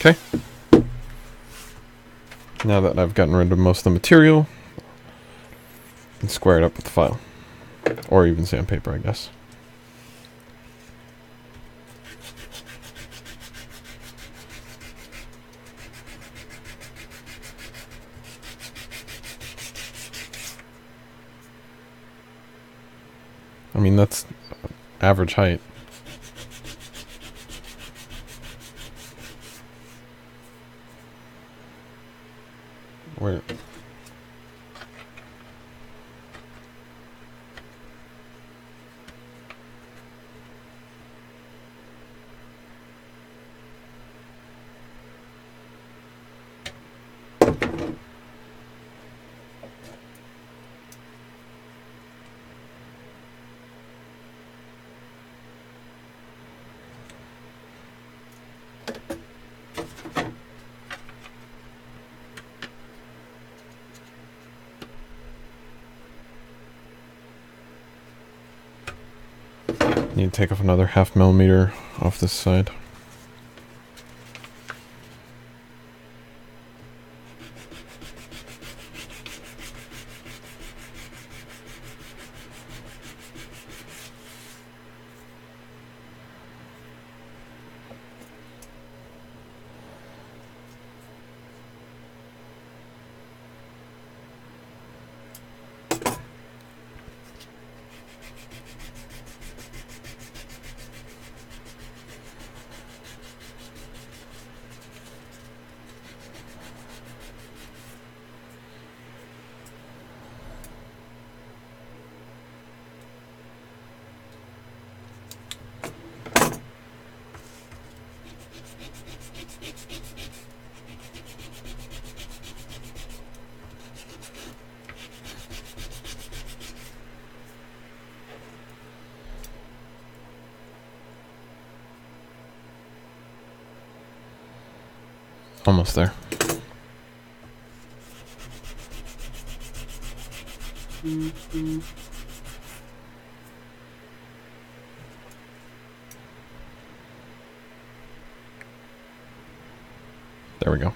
Okay. Now that I've gotten rid of most of the material, I can square it up with the file. Or even sandpaper, I guess. I mean, that's average height. Where? Need to take off another 0.5 millimeter off this side. Almost there. There we go.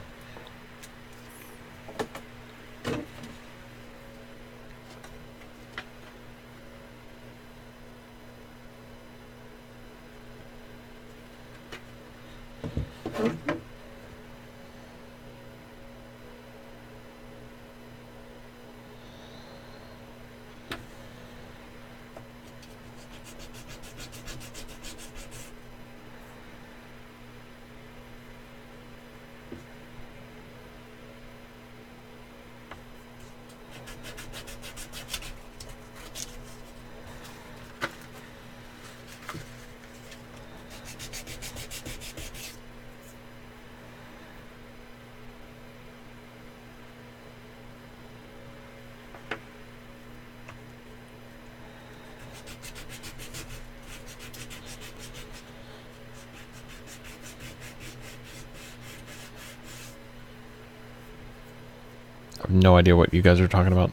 I have no idea what you guys are talking about.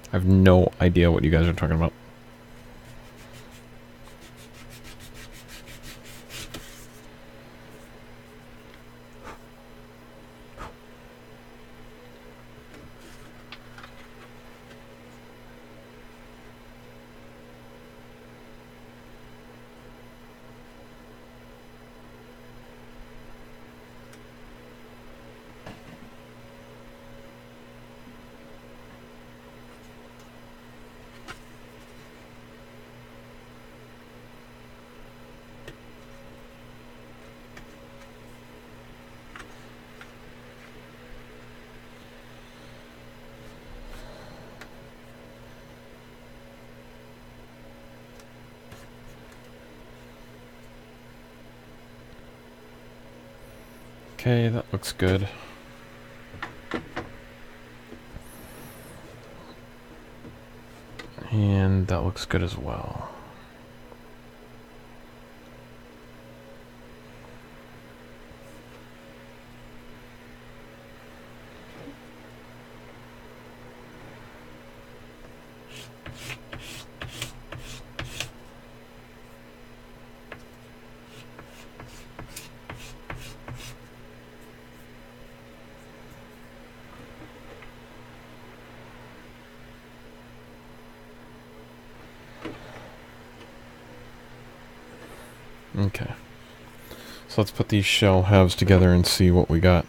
I have no idea what you guys are talking about. Okay, that looks good. And that looks good as well. Okay. So let's put these shell halves together and see what we got.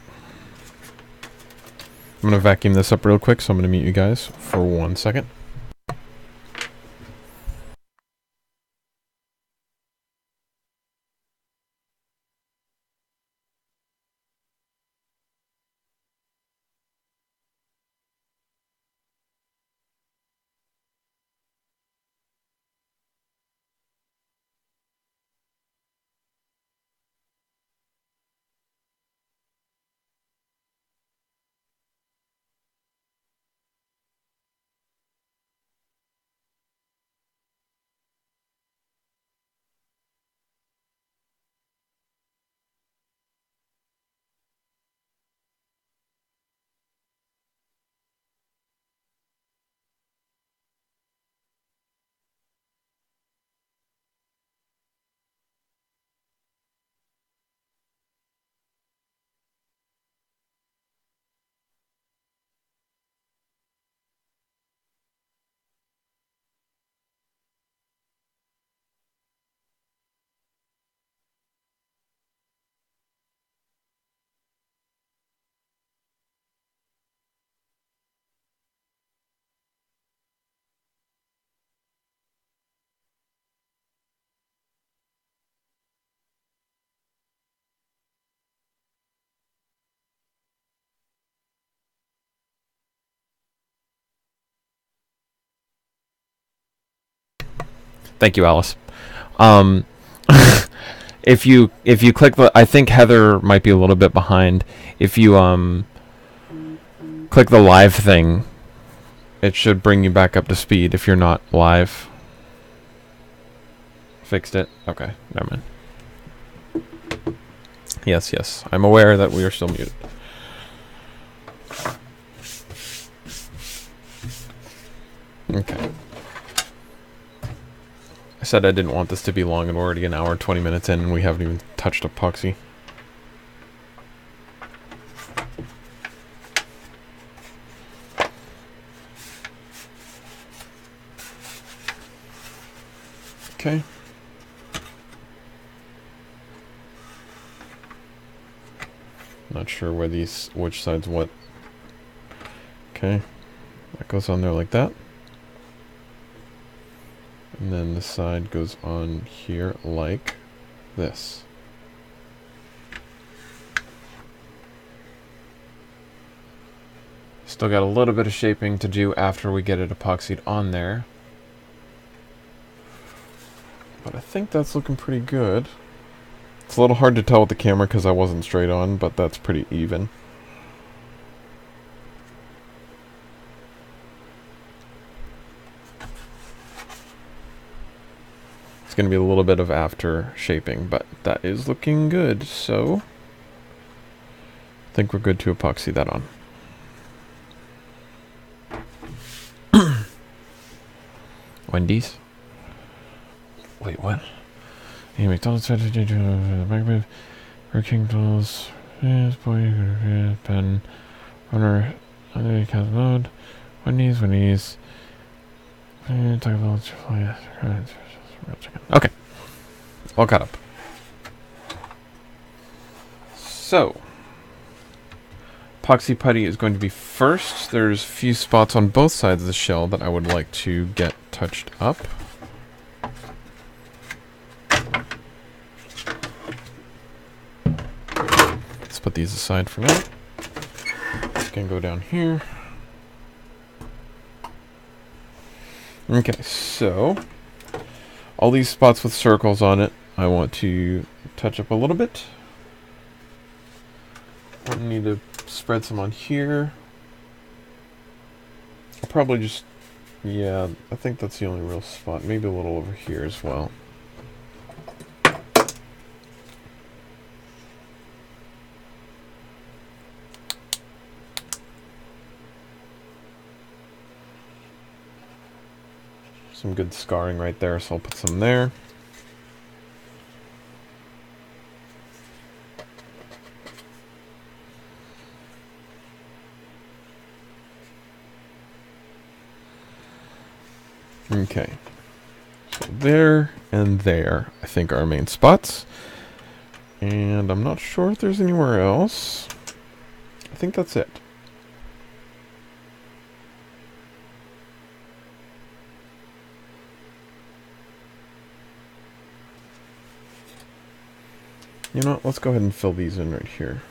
I'm going to vacuum this up real quick, so I'm going to mute you guys for 1 second. Thank you, Alice. Um, if you click the, I think Heather might be a little bit behind. If you click the live thing, it should bring you back up to speed if you're not live. Fixed it? Okay, never mind. Yes, yes. I'm aware that we are still muted. Okay. I said I didn't want this to be long, and we're already an hour and 20 minutes in, and we haven't even touched epoxy. Okay. Not sure where these, which side's what. Okay. That goes on there like that. And then the side goes on here like this. Still got a little bit of shaping to do after we get it epoxied on there. But I think that's looking pretty good. It's a little hard to tell with the camera because I wasn't straight on, but that's pretty even. It's going to be a little bit of after shaping, but that is looking good, so I think we're good to epoxy that on. Wendy's? Wait, what? Hey, McDonald's tried to do the King Tools, boy, pen, runner, other cast mode, Wendy's. Okay, all caught up. So, epoxy putty is going to be first. There's a few spots on both sides of the shell that I would like to get touched up. Let's put these aside for now. This can go down here. Okay, so all these spots with circles on it, I want to touch up a little bit. I need to spread some on here. I'll probably just, yeah, I think that's the only real spot. Maybe a little over here as well. Some good scarring right there, so I'll put some there. Okay, so there and there, I think, are our main spots. And I'm not sure if there's anywhere else. I think that's it. You know what, let's go ahead and fill these in right here.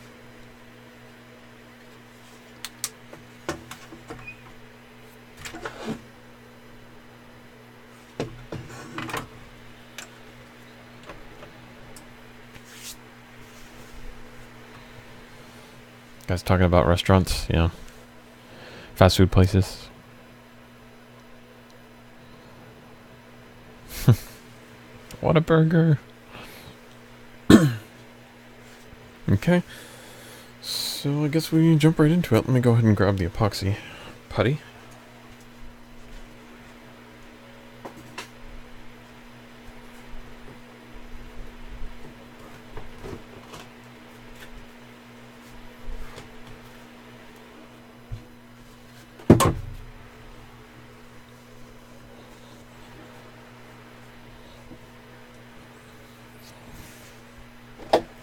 Guys talking about restaurants, yeah. Fast food places. What a burger. Okay. So I guess we jump right into it. Let me go ahead and grab the epoxy putty.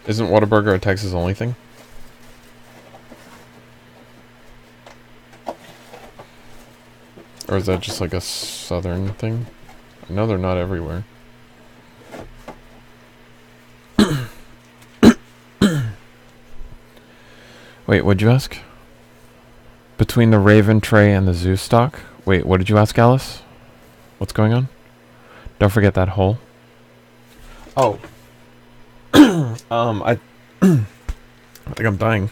Isn't Whataburger a Texas only thing? Or is that just like a southern thing? I know they're not everywhere. Wait, what'd you ask? Between the Rayven tray and the Zeus stock? Wait, what did you ask, Alice? What's going on? Don't forget that hole. Oh. I think I'm dying.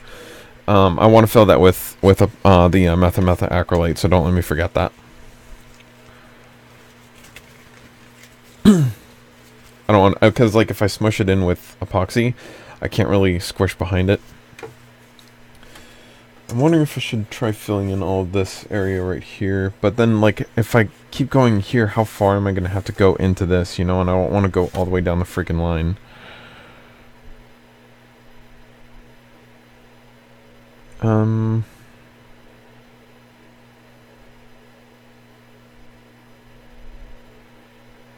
I want to fill that with the methacrylate, so don't let me forget that. I don't want, because like if I smush it in with epoxy, I can't really squish behind it. I'm wondering if I should try filling in all of this area right here, but then like if I keep going here, how far am I going to have to go into this, you know, and I don't want to go all the way down the freaking line.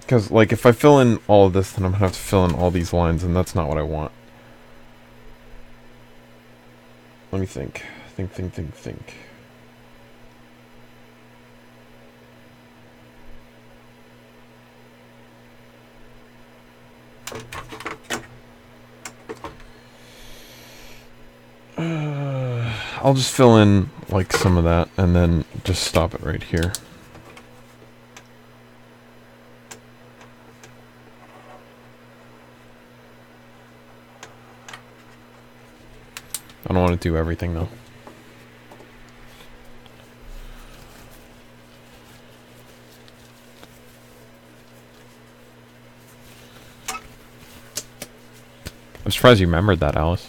Because, like, if I fill in all of this, then I'm going to have to fill in all these lines, and that's not what I want. Let me think. Think. I'll just fill in, like, some of that, and then just stop it right here. I don't want to do everything, though. I'm surprised you remembered that, Alice.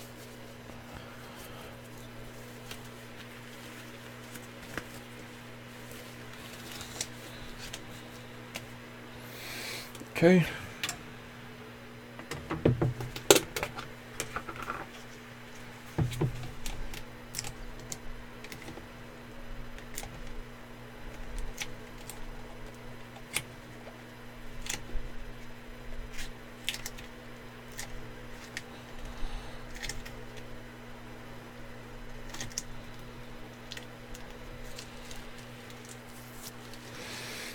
Okay.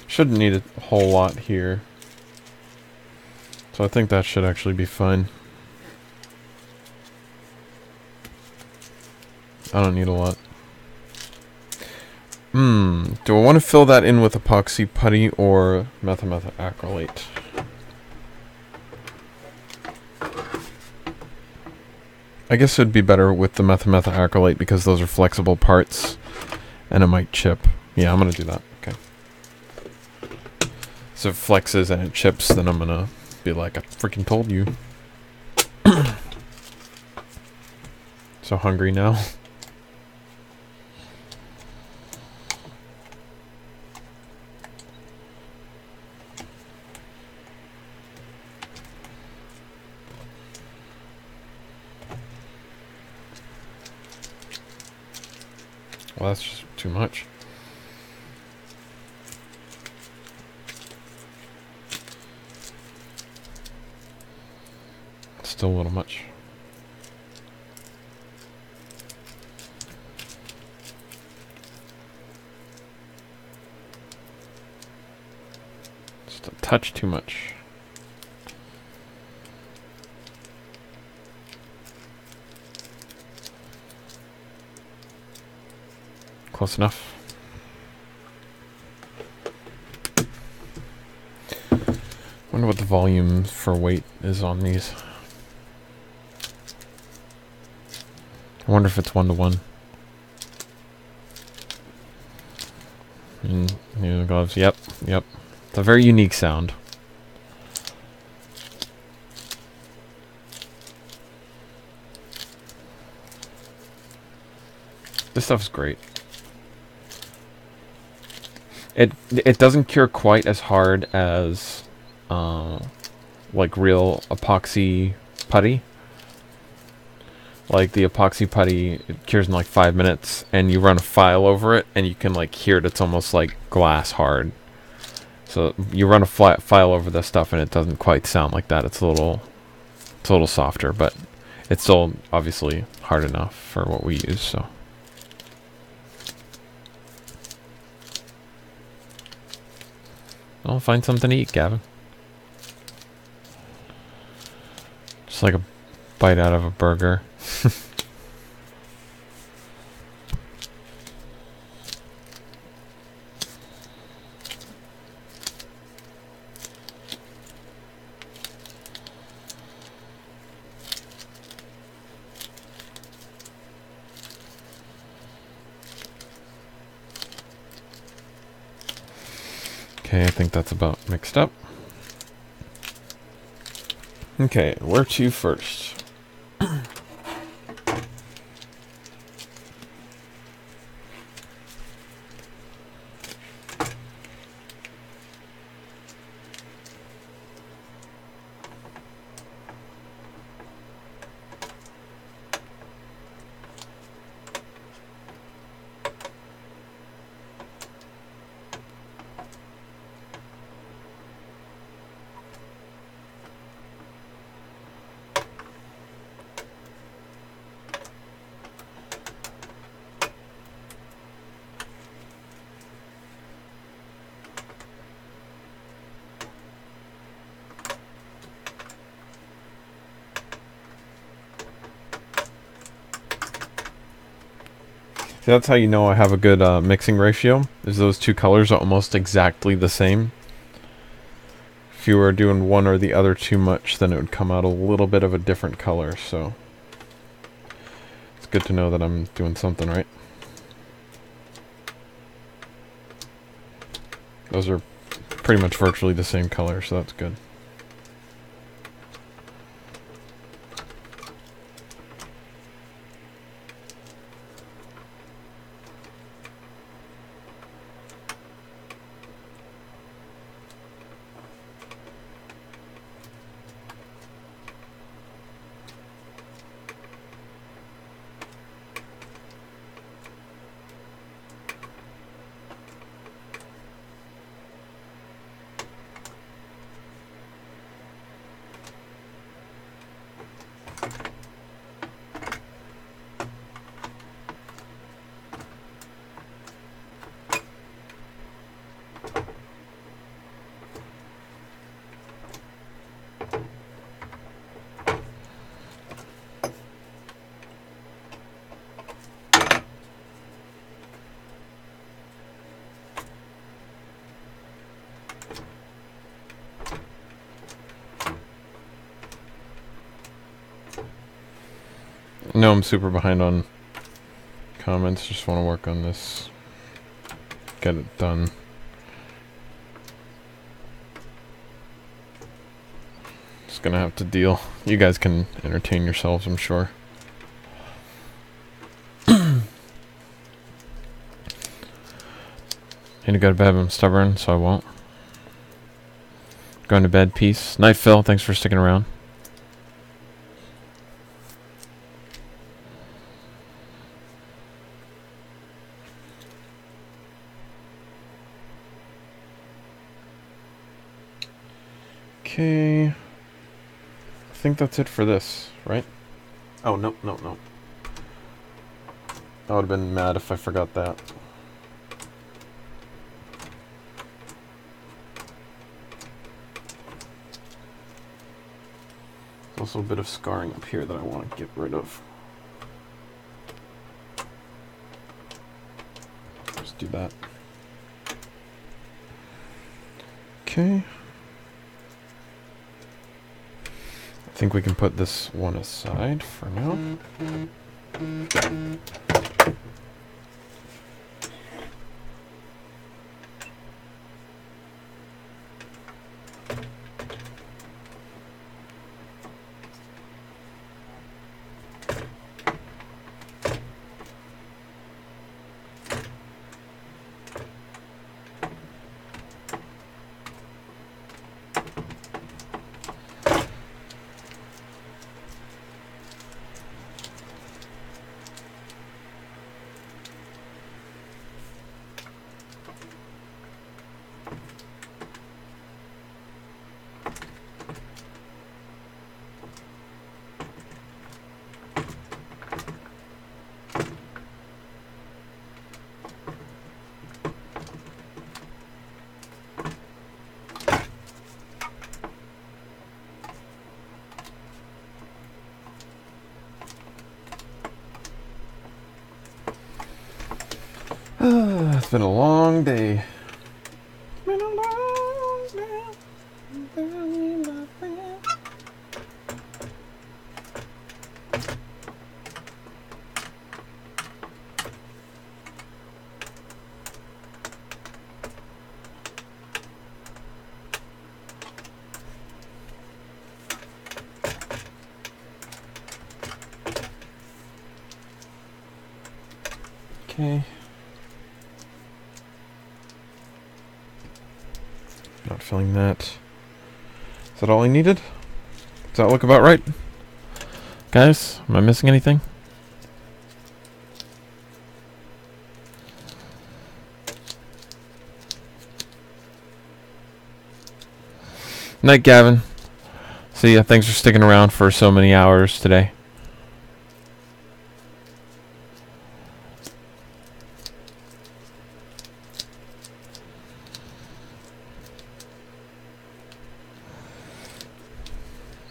Shouldn't need a whole lot here. So I think that should actually be fine. I don't need a lot. Do I want to fill that in with epoxy putty or methacrylate? I guess it'd be better with the methyl acrylate because those are flexible parts and it might chip. Yeah, I'm gonna do that. Okay. So if it flexes and it chips, then I'm gonna be like, I freaking told you. So hungry now. Well, that's just too much. Still a little much. Just a touch too much. Close enough. Wonder what the volume for weight is on these. I wonder if it's 1-to-1. And here the gloves. Yep, yep. It's a very unique sound. This stuff's great. It doesn't cure quite as hard as like real epoxy putty. Like the epoxy putty, it cures in like 5 minutes, and you run a file over it, and you can like hear it. It's almost like glass hard. So you run a file over this stuff, and it doesn't quite sound like that. It's a little softer, but it's still obviously hard enough for what we use. So. I'll find something to eat, Gavin. Just like a bite out of a burger. Okay, I think that's about mixed up. Okay, where to first? See, that's how you know I have a good mixing ratio, is those two colors are almost exactly the same. If you were doing one or the other too much, then it would come out a little bit of a different color, so it's good to know that I'm doing something right. Those are pretty much virtually the same color, so that's good. No, I'm super behind on comments. Just want to work on this. Get it done. Just gonna have to deal. You guys can entertain yourselves, I'm sure. Need to go to bed, but I'm stubborn, so I won't. Going to bed, peace. Night, Phil. Thanks for sticking around. Okay. I think that's it for this, right? Oh, nope. I would have been mad if I forgot that. There's also a bit of scarring up here that I want to get rid of. Just do that. Okay. I think we can put this one aside for now. It's been a long day. Been a long day. Okay. Not filling that. Is that all I needed? Does that look about right? Guys, am I missing anything? Night, Gavin. See ya. Thanks for sticking around for so many hours today.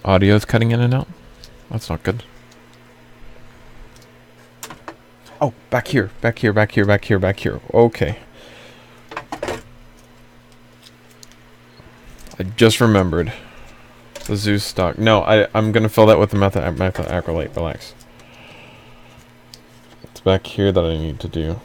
Audio's cutting in and out. That's not good. Oh, back here. Okay. I just remembered. The Zeus stock. No, I'm gonna fill that with the methyl acrylate. Relax. It's back here that I need to do.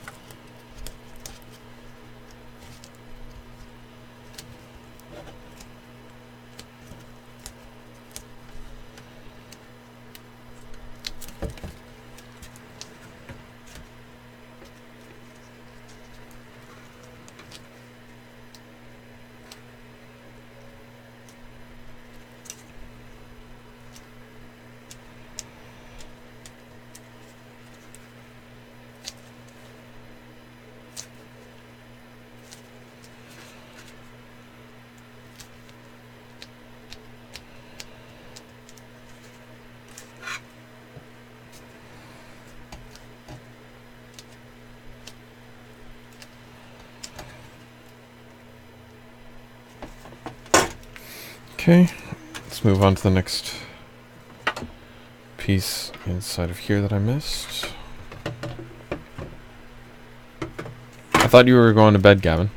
Okay, let's move on to the next piece inside of here that I missed. I thought you were going to bed, Gavin.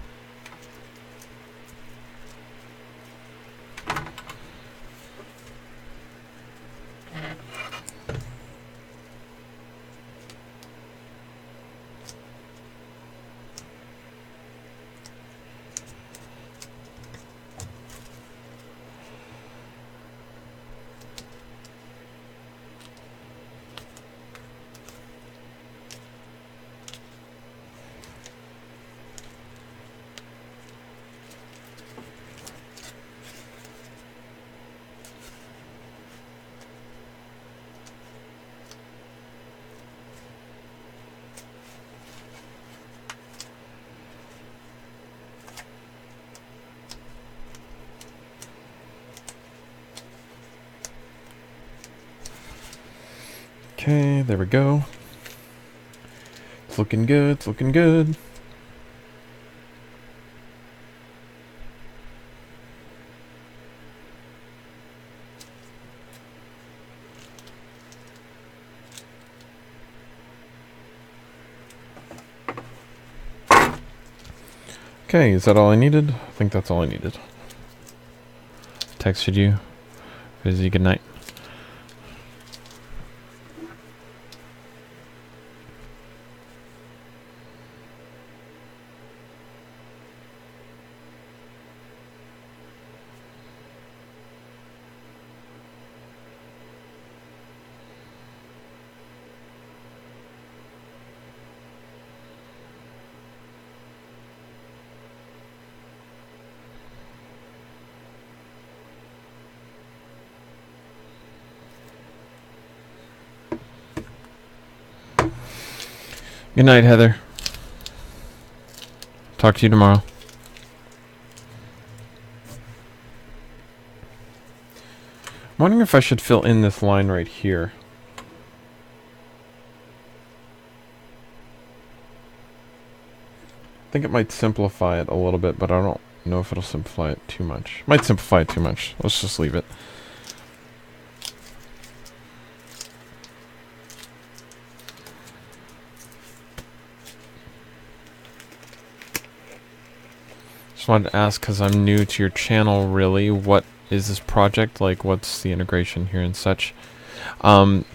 Okay, there we go. It's looking good, it's looking good. Okay, is that all I needed? I think that's all I needed. Texted you. Busy, good night. Good night, Heather. Talk to you tomorrow. I'm wondering if I should fill in this line right here. I think it might simplify it a little bit, but I don't know if it'll simplify it too much. Might simplify it too much. Let's just leave it. Just wanted to ask, because I'm new to your channel, really, what is this project? Like, what's the integration here and such? It's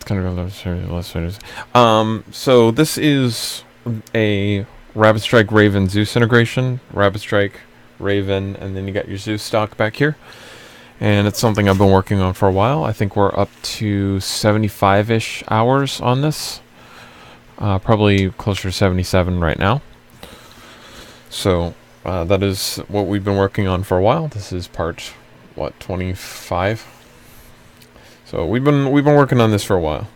kind of so this is a Rapidstrike Rayven Zeus integration. Rapidstrike, Rayven, and then you got your Zeus stock back here. And it's something I've been working on for a while. I think we're up to 75-ish hours on this. Probably closer to 77 right now. So that is what we've been working on for a while. This is part, what, 25? So we've been working on this for a while.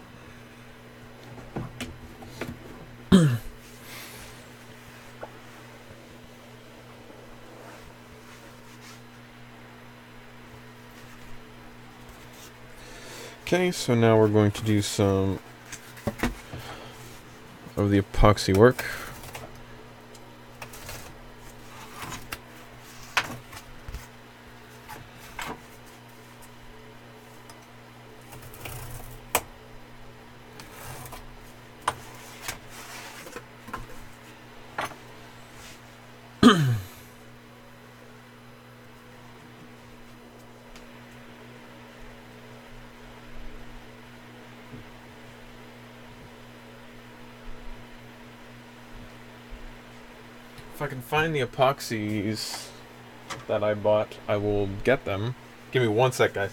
Okay, so now we're going to do some of the epoxy work. If I can find the epoxies that I bought, I will get them. Give me one sec, guys.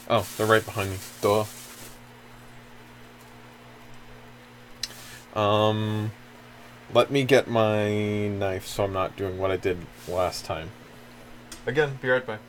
Oh, they're right behind me. Duh. Let me get my knife so I'm not doing what I did last time. Again, be right back.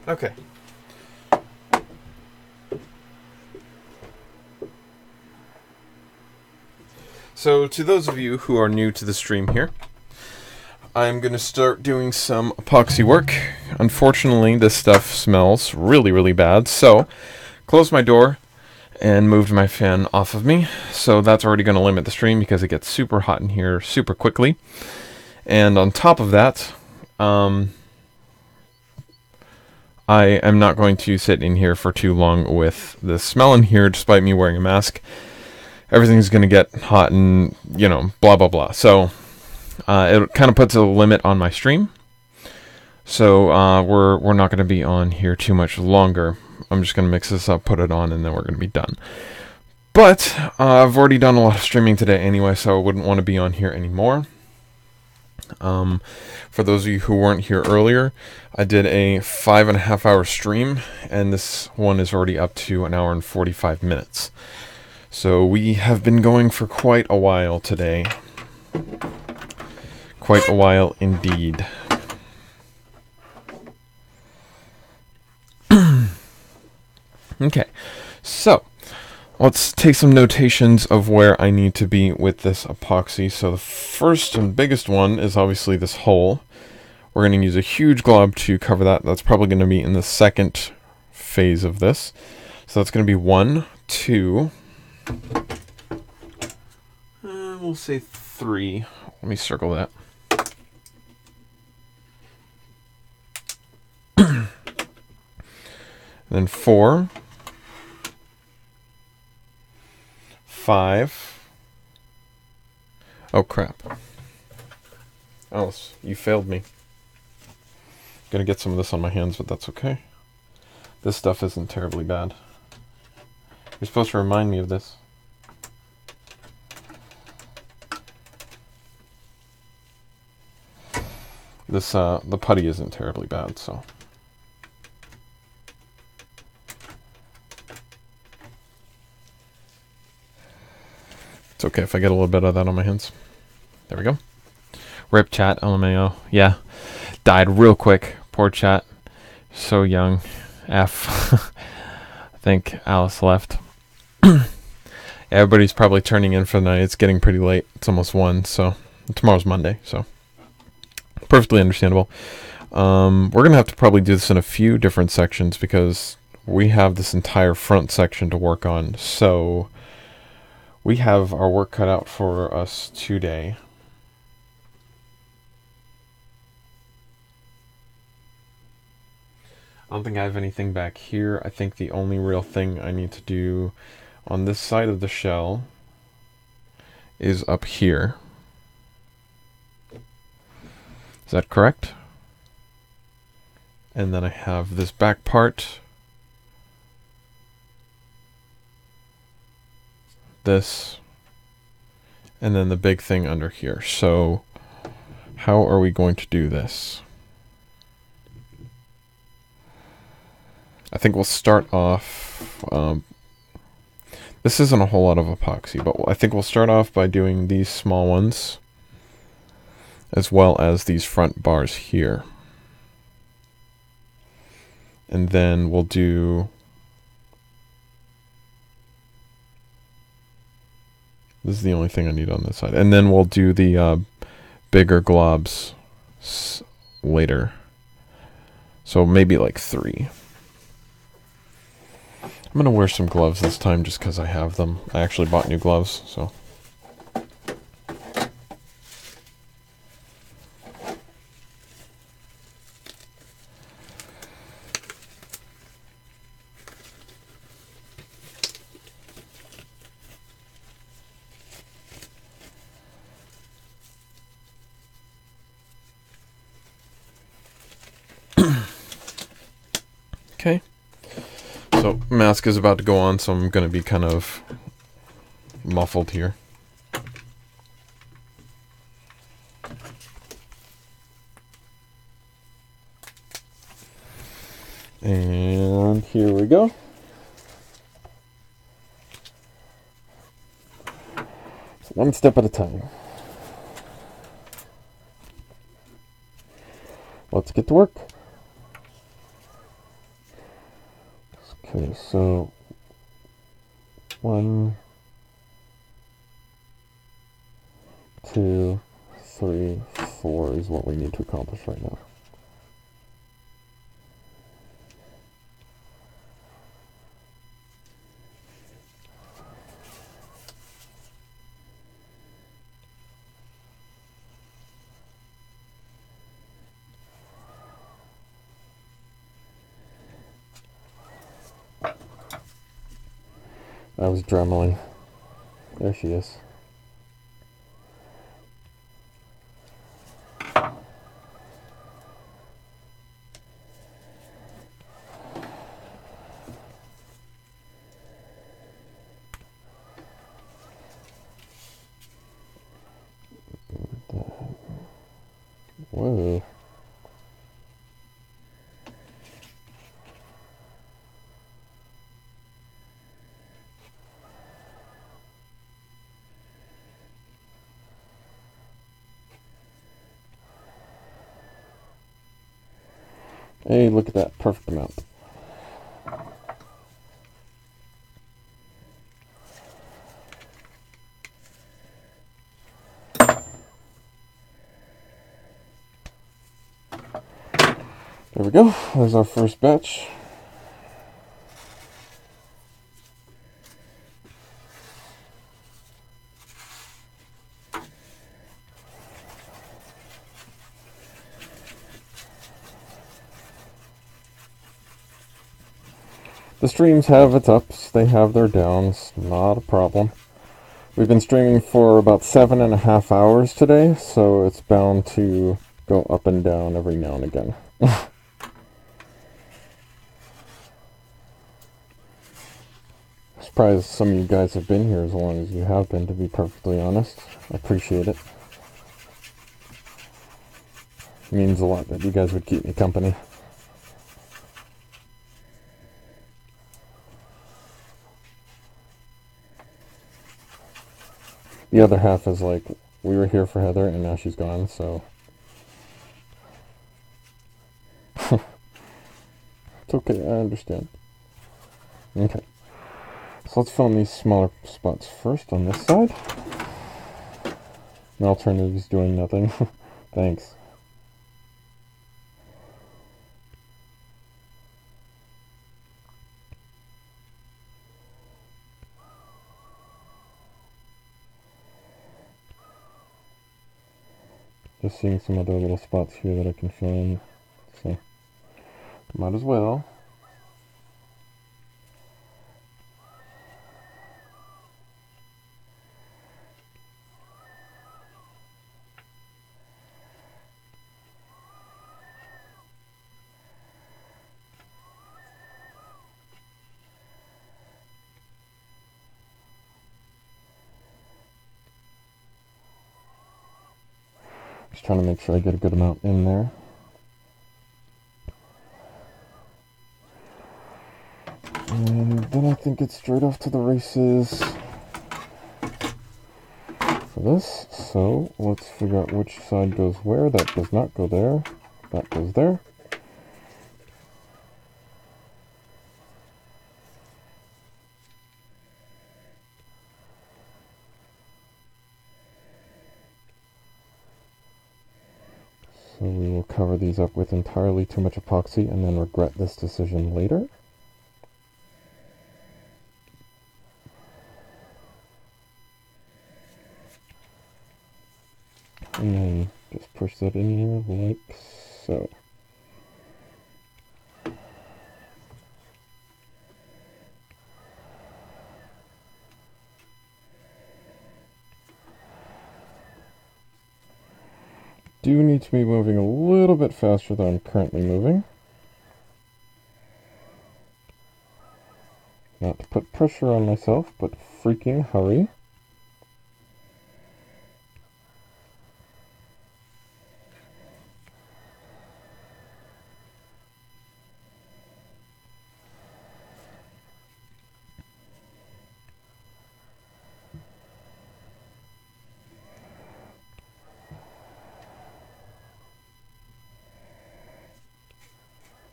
Okay. So, to those of you who are new to the stream here, I'm going to start doing some epoxy work. Unfortunately, this stuff smells really, really bad, so closed my door and moved my fan off of me. So that's already going to limit the stream because it gets super hot in here super quickly. And on top of that, I am not going to sit in here for too long with the smell in here, despite me wearing a mask. everything's going to get hot and, you know, blah, blah, blah. So it kind of puts a limit on my stream. So we're not going to be on here too much longer. I'm just going to mix this up, put it on, and then we're going to be done. But I've already done a lot of streaming today anyway, so I wouldn't want to be on here anymore. For those of you who weren't here earlier, I did a 5.5 hour stream, and this one is already up to 1 hour and 45 minutes. So we have been going for quite a while today. Quite a while indeed. Okay, so let's take some notations of where I need to be with this epoxy. So the first and biggest one is obviously this hole. We're going to use a huge glob to cover that. That's probably going to be in the second phase of this. So that's going to be 1, 2, we'll say 3. Let me circle that. And then 4, 5. Oh crap. Alice, you failed me. Gonna get some of this on my hands, but that's okay. This stuff isn't terribly bad. You're supposed to remind me of this. This, the putty isn't terribly bad, so. It's okay if I get a little bit of that on my hands. There we go. Rip chat, LMAO. Yeah. Died real quick. Poor chat. So young. F. I think Alice left. Everybody's probably turning in for the night. It's getting pretty late. It's almost 1, so tomorrow's Monday, so perfectly understandable. We're going to have to probably do this in a few different sections because we have this entire front section to work on, so we have our work cut out for us today. I don't think I have anything back here. I think the only real thing I need to do on this side of the shell is up here. Is that correct? And then I have this back part. This. And then the big thing under here. So how are we going to do this? I think we'll start off, this isn't a whole lot of epoxy, but I think we'll start off by doing these small ones, as well as these front bars here. And then we'll do, this is the only thing I need on this side, and then we'll do the bigger globs later. So maybe like 3. I'm going to wear some gloves this time just because I have them. I actually bought new gloves, so. Okay. So mask is about to go on, so I'm going to be kind of muffled here. And here we go. So 1 step at a time. Let's get to work. Okay, so 1, 2, 3, 4 is what we need to accomplish right now. I was dremeling. There she is. Whoa. Hey, look at that. Perfect amount. There we go. There's our first batch. The streams have its ups, they have their downs, not a problem. We've been streaming for about 7.5 hours today, so it's bound to go up and down every now and again. I'm surprised some of you guys have been here as long as you have been, to be perfectly honest. I appreciate it. It means a lot that you guys would keep me company. The other half is like, we were here for Heather and now she's gone, so... It's okay, I understand. Okay. So let's film these smaller spots first on this side. The alternative is doing nothing. Thanks. Just seeing some other little spots here that I can fill in, so might as well. Just trying to make sure I get a good amount in there. And then I think it's straight off to the races for this. So let's figure out which side goes where. That does not go there. That goes there. So we will cover these up with entirely too much epoxy and then regret this decision later. And then just push that in here like so. Do need to be moving a little bit faster than I'm currently moving. Not to put pressure on myself, but freaking hurry.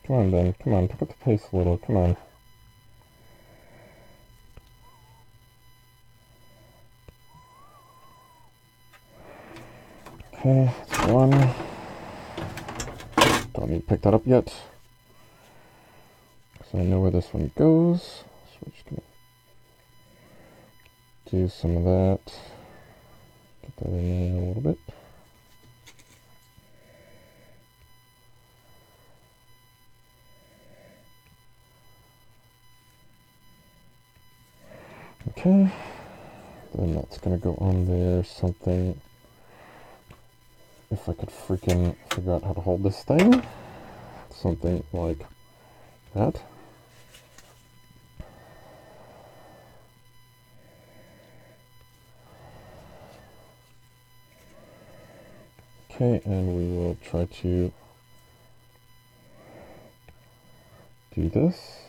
Come on, Ben. Come on, pick up the pace a little. Come on. Okay, that's one. Don't need to pick that up yet. So I know where this one goes. So we're just going to do some of that. Get that in there a little bit. Okay, Then that's gonna go on there, something. If I could freaking figure out how to hold this thing. Something like that. Okay, and we will try to do this.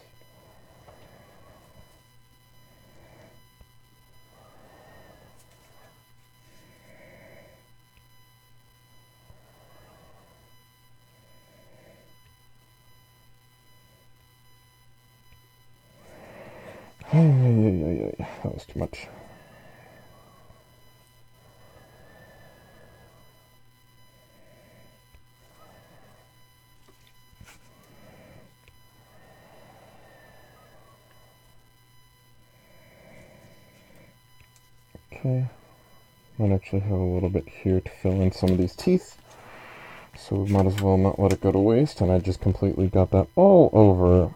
That was too much. Okay, might actually have a little bit here to fill in some of these teeth, so we might as well not let it go to waste. And I just completely got that all over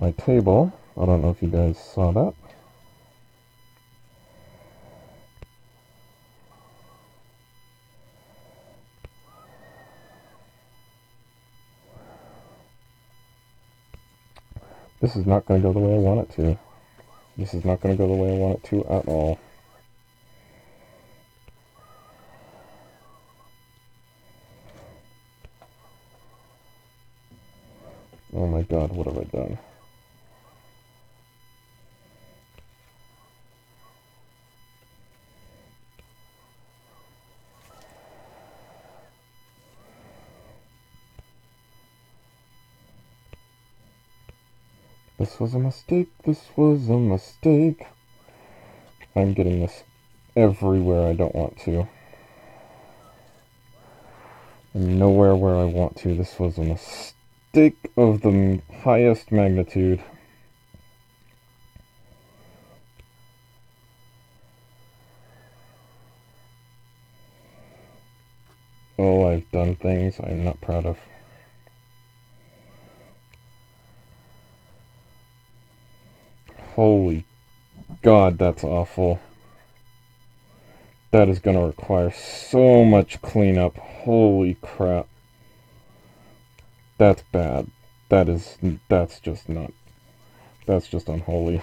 my table. I don't know if you guys saw that. This is not going to go the way I want it to. This is not going to go the way I want it to at all. Oh my god, what have I done? This was a mistake, this was a mistake. I'm getting this everywhere I don't want to. And nowhere where I want to. This was a mistake of the highest magnitude. Oh, I've done things I'm not proud of. Holy God, that's awful. That is going to require so much cleanup. Holy crap. That's bad. That's just not, that's just unholy.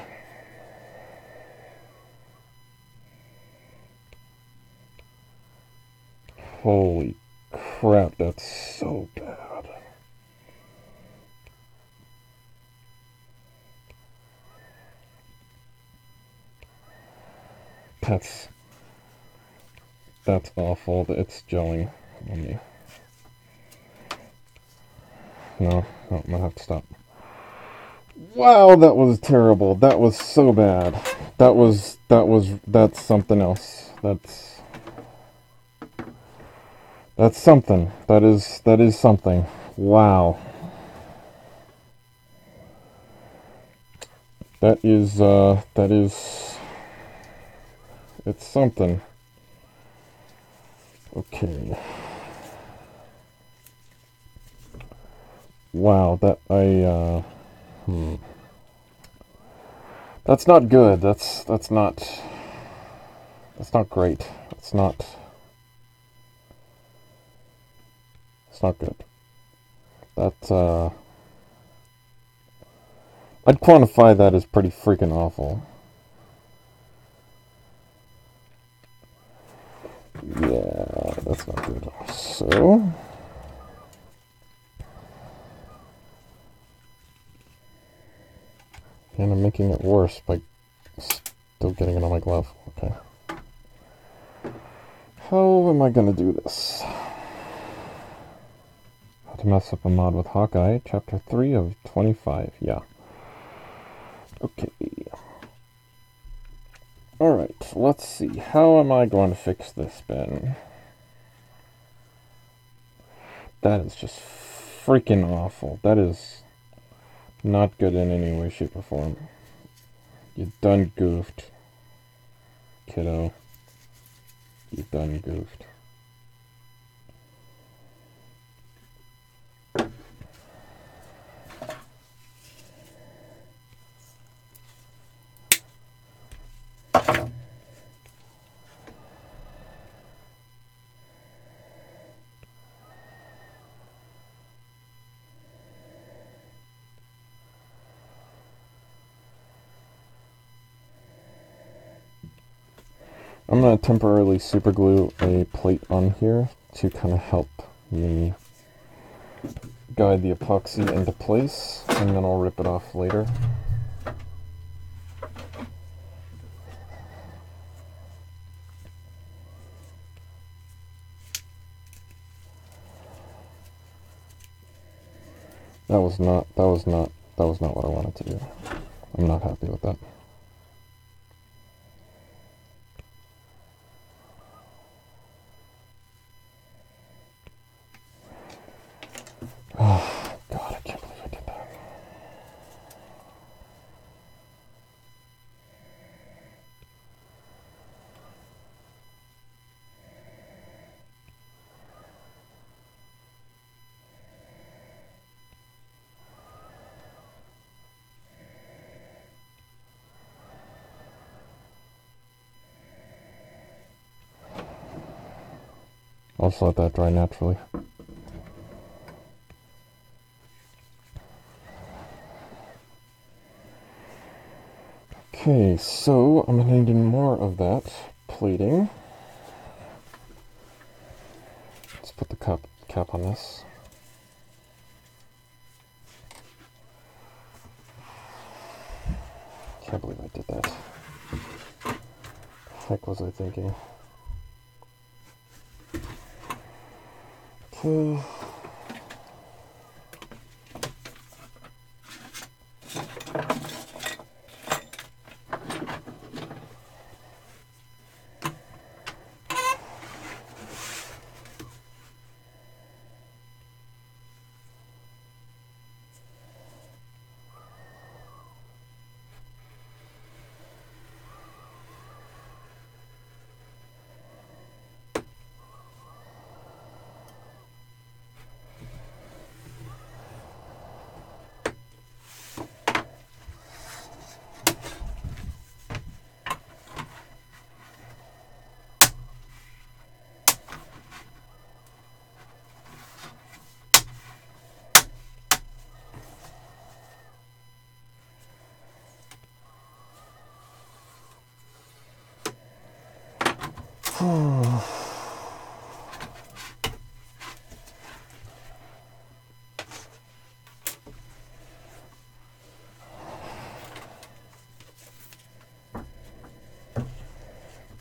Holy crap, that's so bad. That's awful. It's gelling on me. No, I'm gonna have to stop. Wow, that was terrible. That was so bad. That's something else. That's something. That is something. Wow. That is, it's something. Okay. Wow, that's not good. That's not great. It's not good. I'd quantify that as pretty freaking awful. Yeah, that's not good. So, and I'm making it worse by still getting it on my glove. Okay. How am I gonna do this? How to mess up a mod with Hawkeye, Chapter 3 of 25. Yeah. Okay. Alright, let's see. How am I going to fix this, Ben? That is just freaking awful. That is not good in any way, shape, or form. You done goofed. Kiddo. You done goofed. I'm going to temporarily super glue a plate on here to kind of help me guide the epoxy into place, and then I'll rip it off later. That was not what I wanted to do. I'm not happy with that. Oh, God, I can't believe I did that. I'll just let that dry naturally. Okay, so I'm gonna need more of that plating. Let's put the cap on this. Can't believe I did that. What the heck was I thinking? Okay.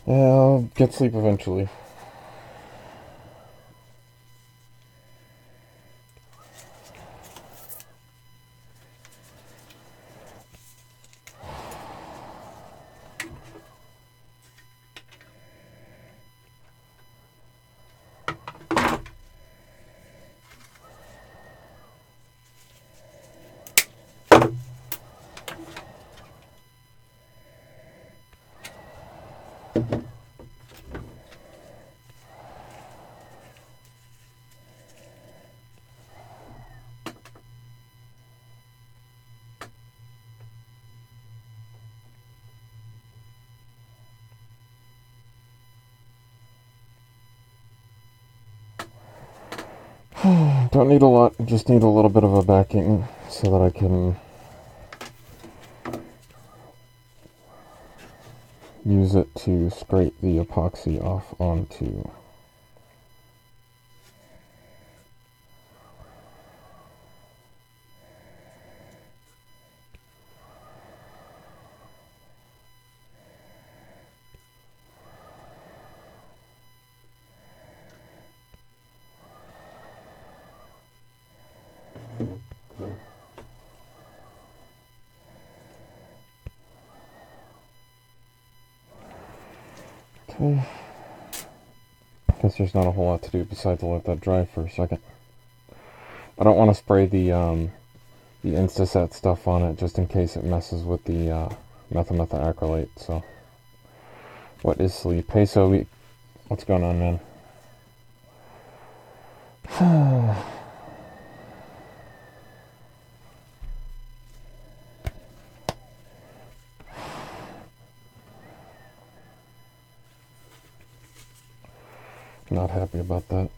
I'll get sleep eventually. Don't need a lot, just need a little bit of a backing so that I can use it to scrape the epoxy off onto. Okay. Guess there's not a whole lot to do besides let that dry for a second. I don't want to spray the Instaset stuff on it just in case it messes with the methacrylate. So, what is sleep? Hey, so what's going on, man? Not happy about that.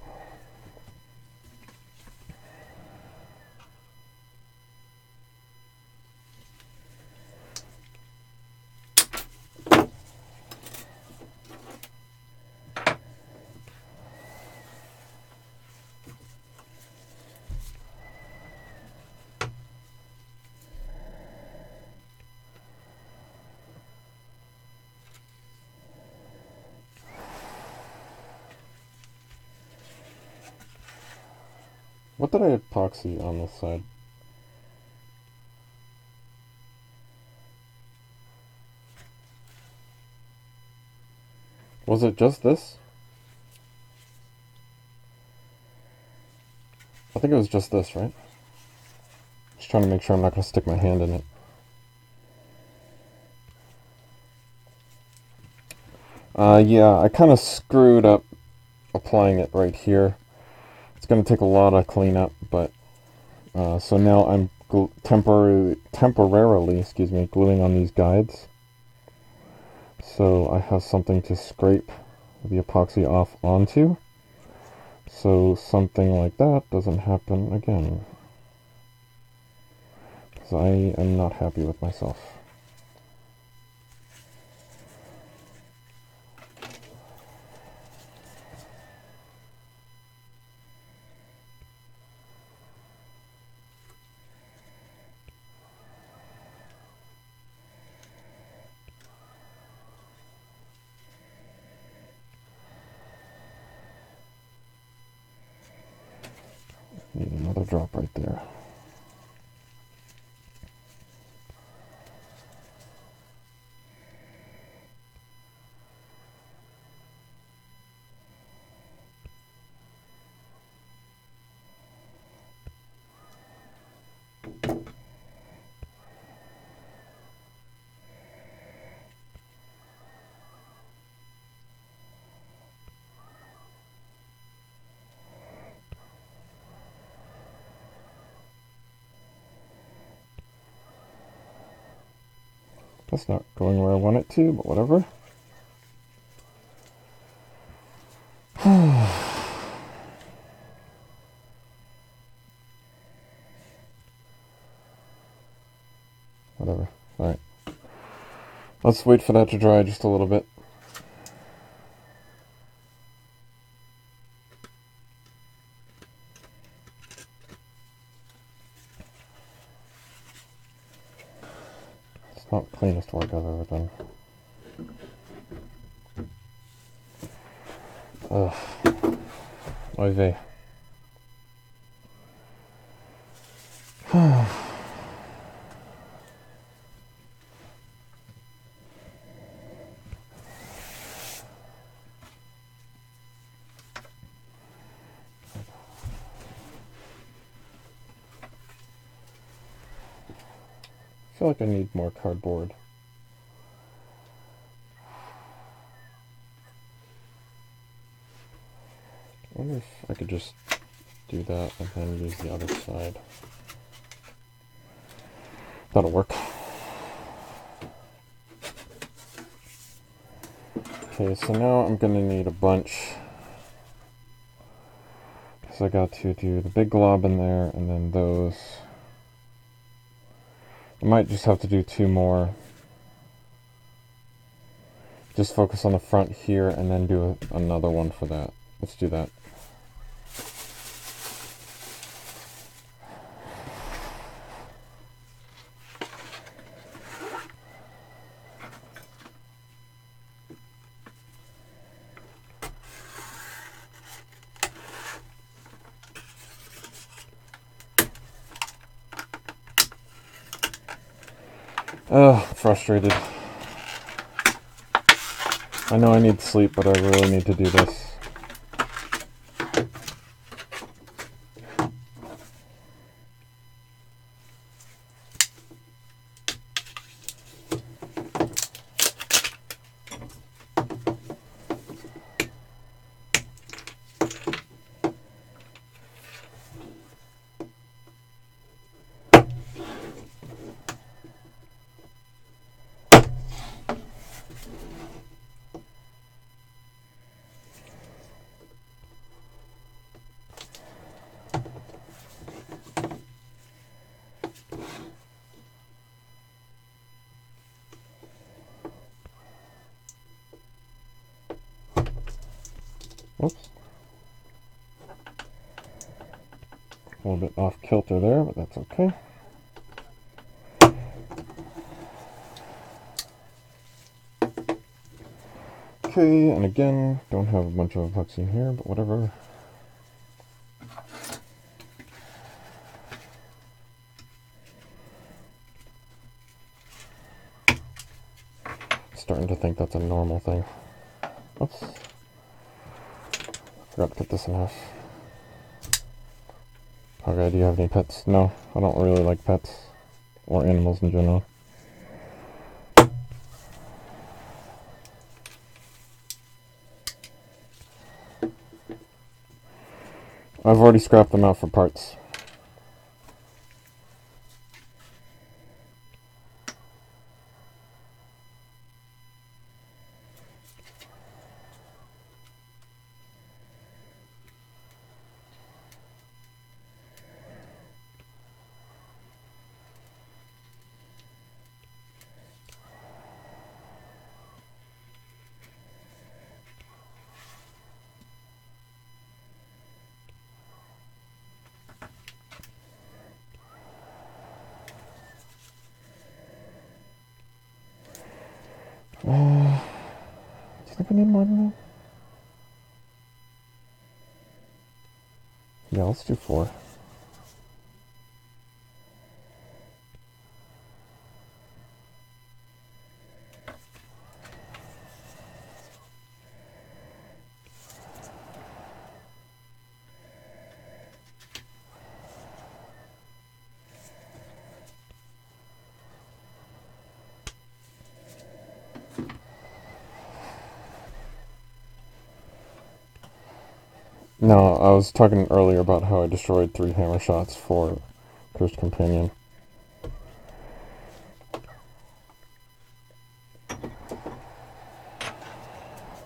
What did I epoxy on this side? Was it just this? I think it was just this, right? Just trying to make sure I'm not going to stick my hand in it. Yeah, I kind of screwed up applying it right here. It's going to take a lot of cleanup, but so now I'm temporarily, gluing on these guides. So I have something to scrape the epoxy off onto. So something like that doesn't happen again. Because I am not happy with myself. Need another drop right there. That's not going where I want it to, but whatever. Whatever. Alright. Let's wait for that to dry just a little bit. It's not the cleanest work I've ever done. Ugh. Oy vey. I feel like I need more cardboard. I wonder if I could just do that and then use the other side. That'll work. Okay, so now I'm going to need a bunch. Because I got to do the big glob in there and then those. I might just have to do 2 more. Just focus on the front here and then do another one for that. Let's do that. Ugh, frustrated. I know I need sleep, but I really need to do this. Oops. A little bit off kilter there, but that's okay. Okay, and again, don't have a bunch of epoxy in here, but whatever. starting to think that's a normal thing. Oops. Forgot to cut this in half. Okay, do you have any pets? No, I don't really like pets. Or animals in general. I've already scrapped them out for parts. Do you think I need more than that? Yeah, let's do 4. No, I was talking earlier about how I destroyed 3 hammer shots for Cursed Companion.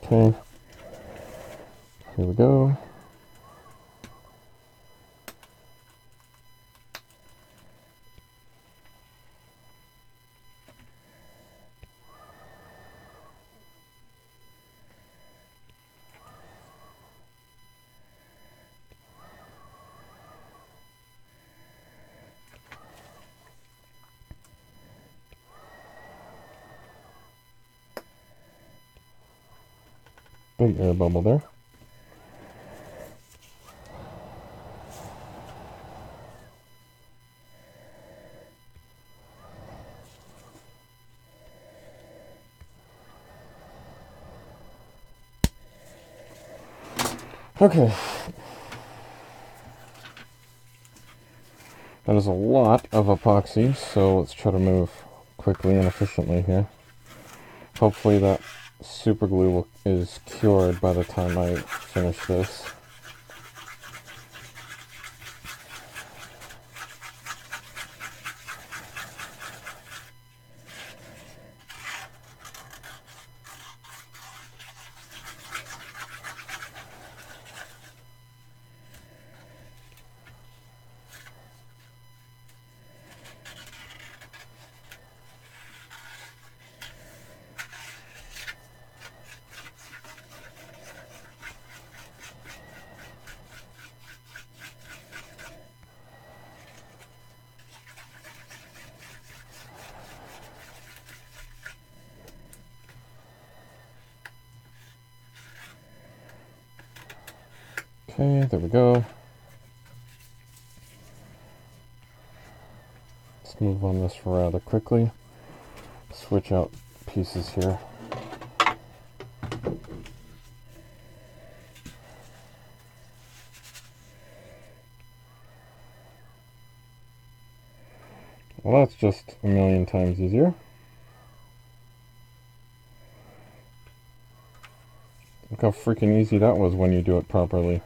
Okay. Here we go. Big air bubble there. Okay. That is a lot of epoxy, so let's try to move quickly and efficiently here. Hopefully that super glue is cured by the time I finish this. Okay, there we go. Let's move on this rather quickly. Switch out pieces here. Well, that's just a million times easier. Look how freaking easy that was when you do it properly.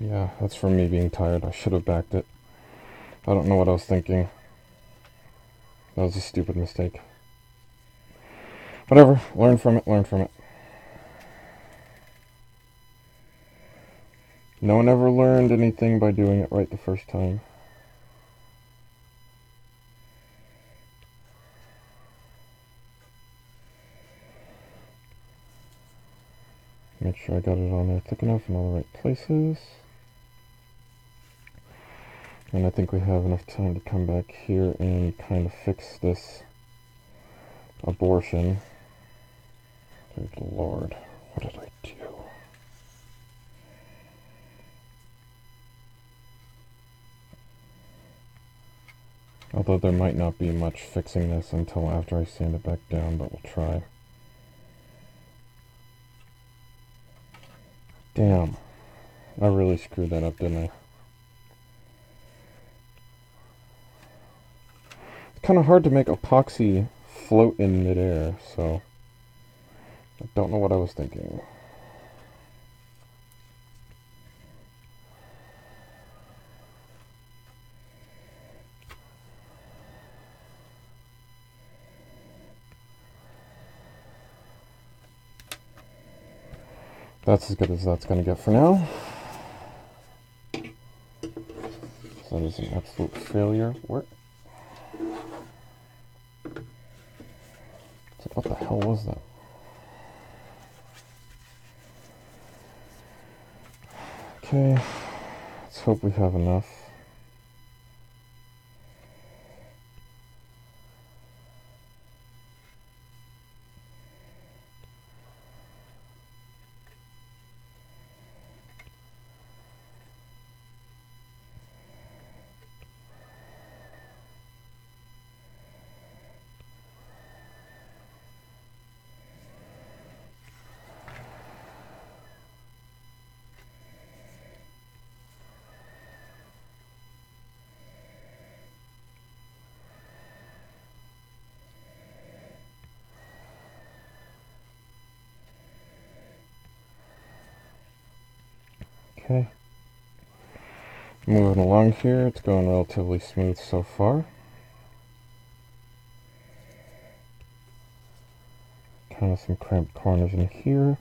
Yeah, that's from me being tired. I should have backed it. I don't know what I was thinking. That was a stupid mistake. Whatever, learn from it, learn from it. No one ever learned anything by doing it right the first time. Make sure I got it on there thick enough in all the right places. And I think we have enough time to come back here and kind of fix this abortion. Good Lord, what did I do? Although there might not be much fixing this until after I sand it back down, but we'll try. Damn. I really screwed that up, didn't I? It's kind of hard to make epoxy float in midair, so I don't know what I was thinking. That's as good as that's going to get for now. So that is an absolute failure. What the hell was that? Okay, let's hope we have enough. Okay. Moving along here, it's going relatively smooth so far. Kind of some cramped corners in here.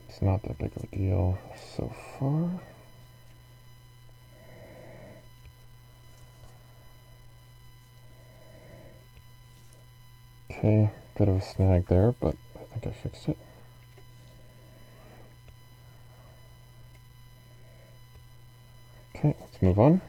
It's not that big of a deal so far. Okay, bit of a snag there, but I think I fixed it. Okay, let's move on.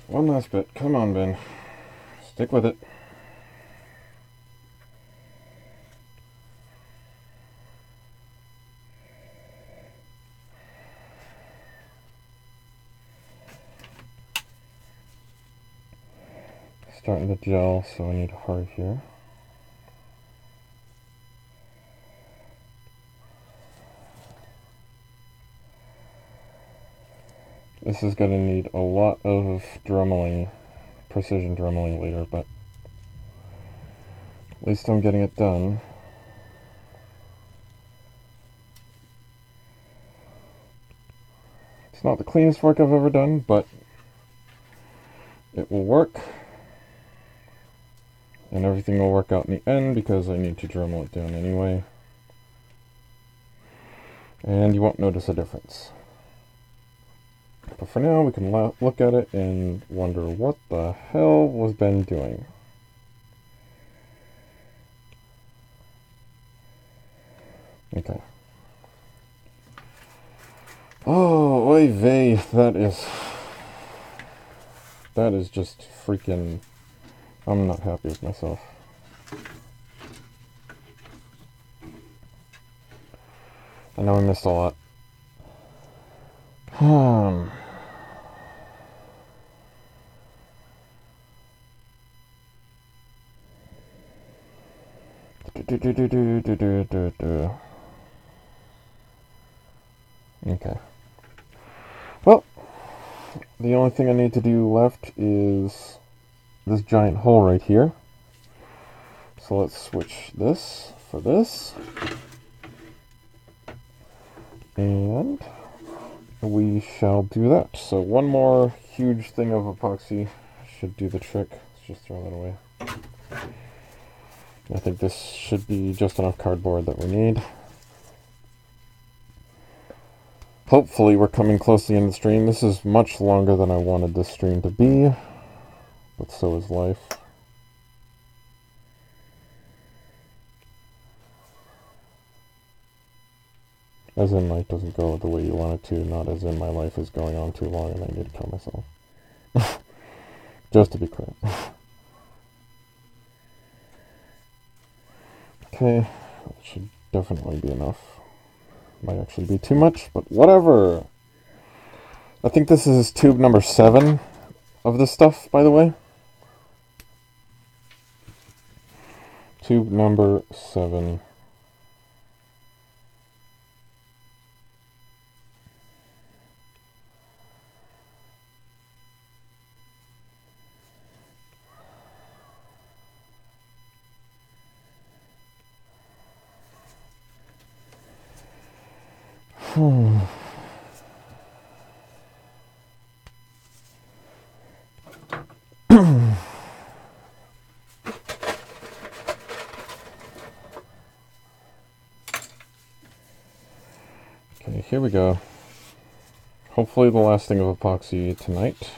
One last bit. Come on, Ben. Stick with it. Starting to gel, so I need to hurry here. This is going to need a lot of dremeling, precision dremeling later, but at least I'm getting it done. It's not the cleanest work I've ever done, but it will work. And everything will work out in the end because I need to dremel it down anyway. And you won't notice a difference. But for now, we can look at it and wonder what the hell was Ben doing. Okay. Oh, oy vey, that is just freaking, I'm not happy with myself. I know I missed a lot. Okay. Well, the only thing I need to do left is this giant hole right here. So let's switch this for this. And we shall do that. So one more huge thing of epoxy should do the trick. Let's just throw that away. I think this should be just enough cardboard that we need. Hopefully we're coming close to the end of the stream. This is much longer than I wanted this stream to be, but so is life. As in, life doesn't go the way you want it to, not as in my life is going on too long and I need to kill myself. Just to be clear. Okay, that should definitely be enough. Might actually be too much, but whatever. I think this is tube number 7 of this stuff, by the way. Tube number 7. Okay, here we go. Hopefully the last thing of epoxy tonight.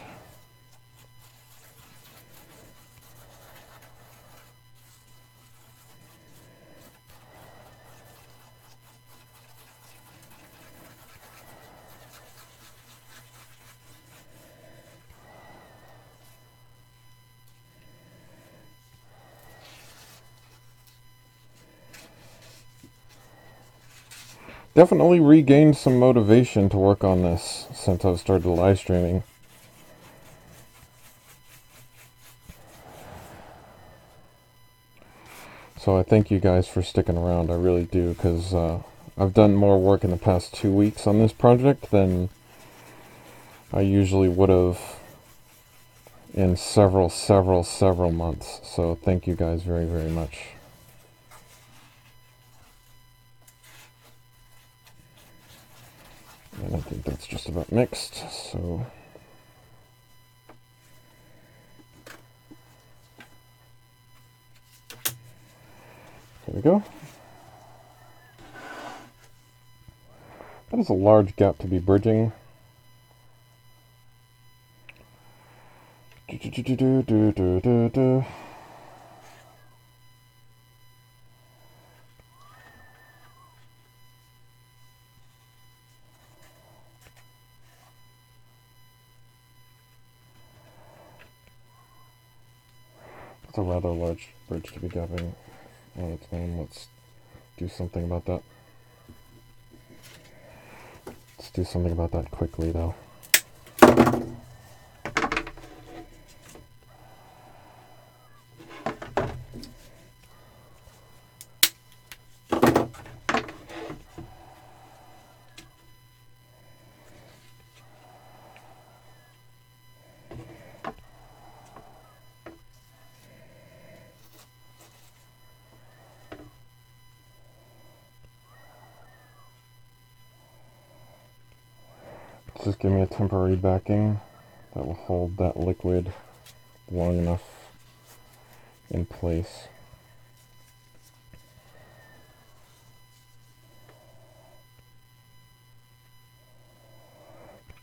Definitely regained some motivation to work on this since I've started live streaming. So I thank you guys for sticking around, I really do, because I've done more work in the past 2 weeks on this project than I usually would have in several months. So thank you guys very, very much. And I think that's just about mixed, so... There we go. That is a large gap to be bridging. That's a rather large bridge to be gapping on its own. Let's do something about that. Let's do something about that quickly, though. Just give me a temporary backing that will hold that liquid long enough in place.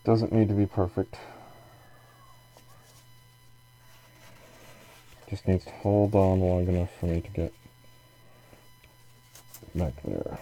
Doesn't need to be perfect. Just needs to hold on long enough for me to get back there.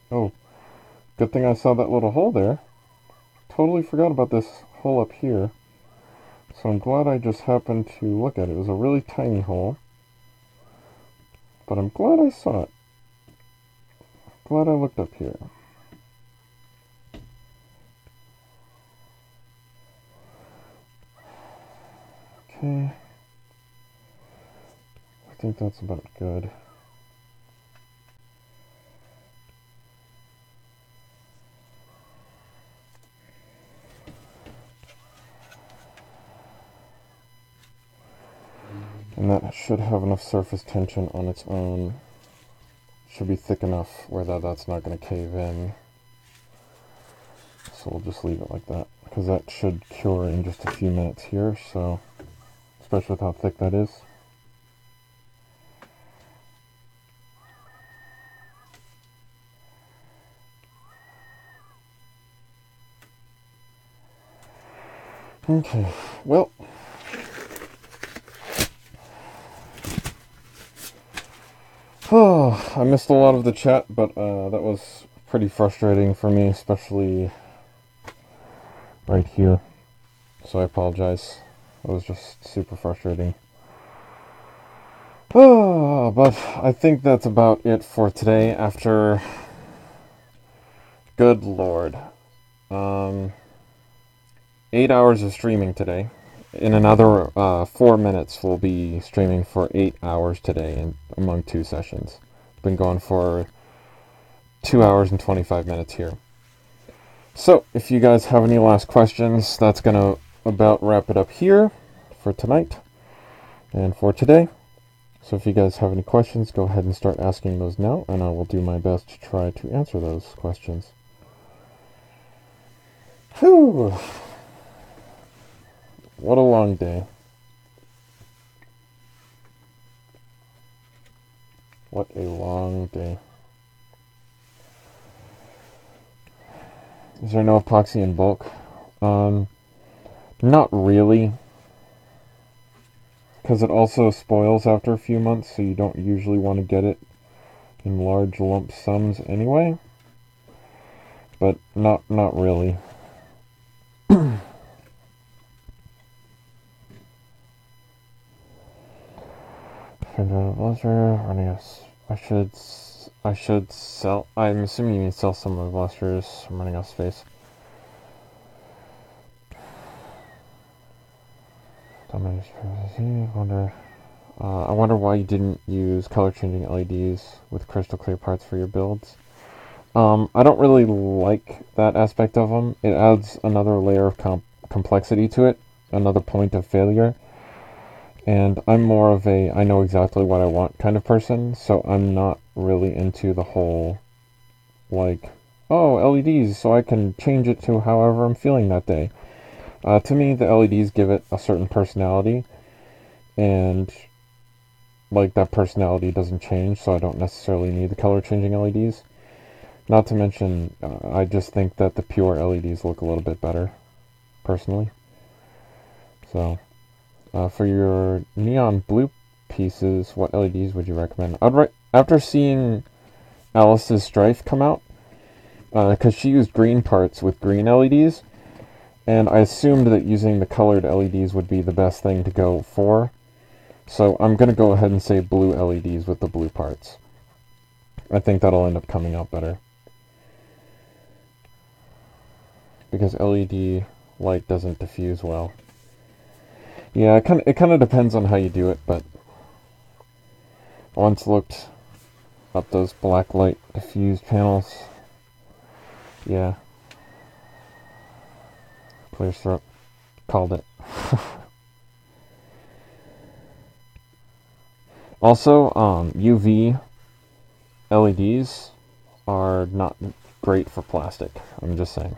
Oh, good thing I saw that little hole there. Totally forgot about this hole up here. So I'm glad I just happened to look at it. It was a really tiny hole. But I'm glad I saw it. Glad I looked up here. Okay. think that's about good. And that should have enough surface tension on its own. Should be thick enough where that's not going to cave in. So we'll just leave it like that, because that should cure in just a few minutes here, so especially with how thick that is. Okay, well, I missed a lot of the chat, but that was pretty frustrating for me, especially right here. So I apologize. It was just super frustrating. But I think that's about it for today after... Good Lord. 8 hours of streaming today. In another 4 minutes, we'll be streaming for 8 hours today among 2 sessions. Been going for 2 hours and 25 minutes here. So, if you guys have any last questions, that's going to about wrap it up here for tonight and for today. So if you guys have any questions, go ahead and start asking those now, and I will do my best to try to answer those questions. Whew! What a long day. What a long day. Is there no epoxy in bulk? Not really. Because it also spoils after a few months, so you don't usually want to get it in large lump sums anyway. But not really. I should sell. I'm assuming you mean sell some of the blasters. I'm running out of space. I wonder why you didn't use color-changing LEDs with crystal clear parts for your builds. I don't really like that aspect of them. It adds another layer of complexity to it, another point of failure. And I'm more of a I know exactly what I want kind of person, so I'm not really into the whole, like, oh, LEDs, so I can change it to however I'm feeling that day. To me, the LEDs give it a certain personality, and like that personality doesn't change, so I don't necessarily need the color-changing LEDs. Not to mention, I just think that the pure LEDs look a little bit better, personally. So, for your neon blue pieces, what LEDs would you recommend? After seeing Alice's Strife come out, because she used green parts with green LEDs, and I assumed that using the colored LEDs would be the best thing to go for. So I'm going to go ahead and say blue LEDs with the blue parts. I think that'll end up coming out better. Because LED light doesn't diffuse well. Yeah, it kind of depends on how you do it, but I once looked up those black light diffused panels. Yeah. Clear throat. Called it. Also, UV LEDs are not great for plastic. I'm just saying.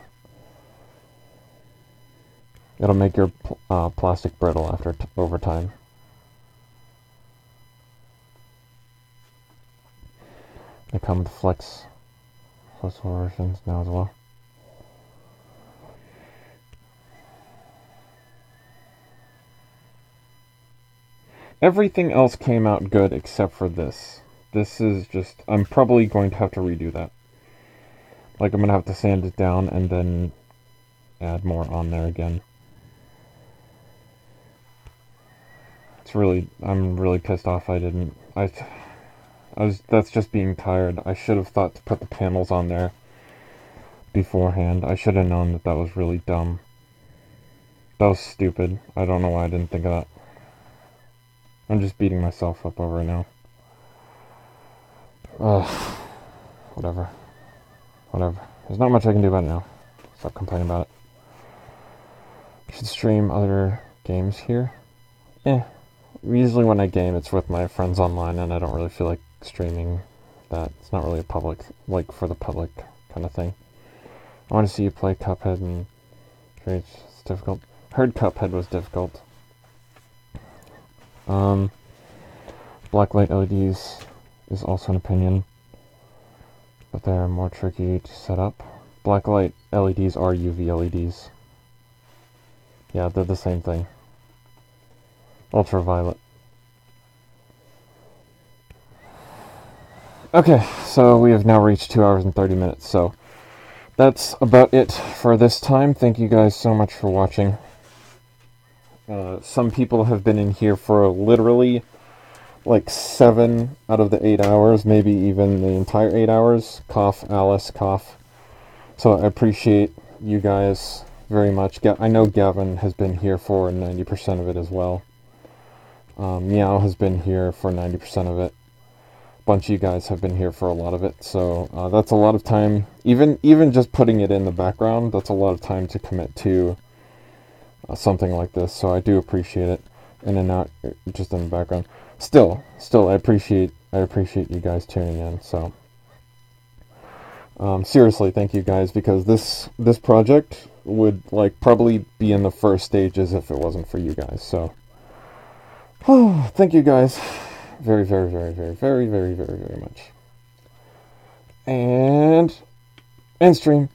It'll make your plastic brittle over time. They come with flexible versions now as well. Everything else came out good except for this. This is just... I'm probably going to have to redo that. Like, I'm going to have to sand it down and then add more on there again. I'm really pissed off I didn't... That's just being tired. I should have thought to put the panels on there beforehand. I should have known that was really dumb. That was stupid. I don't know why I didn't think of that. I'm just beating myself up over it now. Whatever. There's not much I can do about it now. Stop complaining about it. I should stream other games here. Usually when I game, it's with my friends online, and I don't really feel like streaming that. It's not really a public, like, for the public kind of thing. I want to see you play Cuphead, and it's difficult. Heard Cuphead was difficult. Blacklight LEDs is also an opinion, but they're more tricky to set up. Blacklight LEDs are UV LEDs. Yeah, they're the same thing. Ultraviolet. Okay, so we have now reached 2 hours and 30 minutes, so that's about it for this time. Thank you guys so much for watching. Some people have been in here for literally like 7 out of the 8 hours, maybe even the entire 8 hours. Cough, Alice, cough. So I appreciate you guys very much. I know Gavin has been here for 90% of it as well. Meow has been here for 90% of it. A bunch of you guys have been here for a lot of it. So that's a lot of time. Even just putting it in the background, that's a lot of time to commit to something like this. So I do appreciate it. In and out, just in the background. Still, I appreciate you guys tuning in. So, seriously, thank you guys, because this project would probably be in the first stages if it wasn't for you guys. So, thank you guys very, very, very, very, very, very, very, very much. And end stream.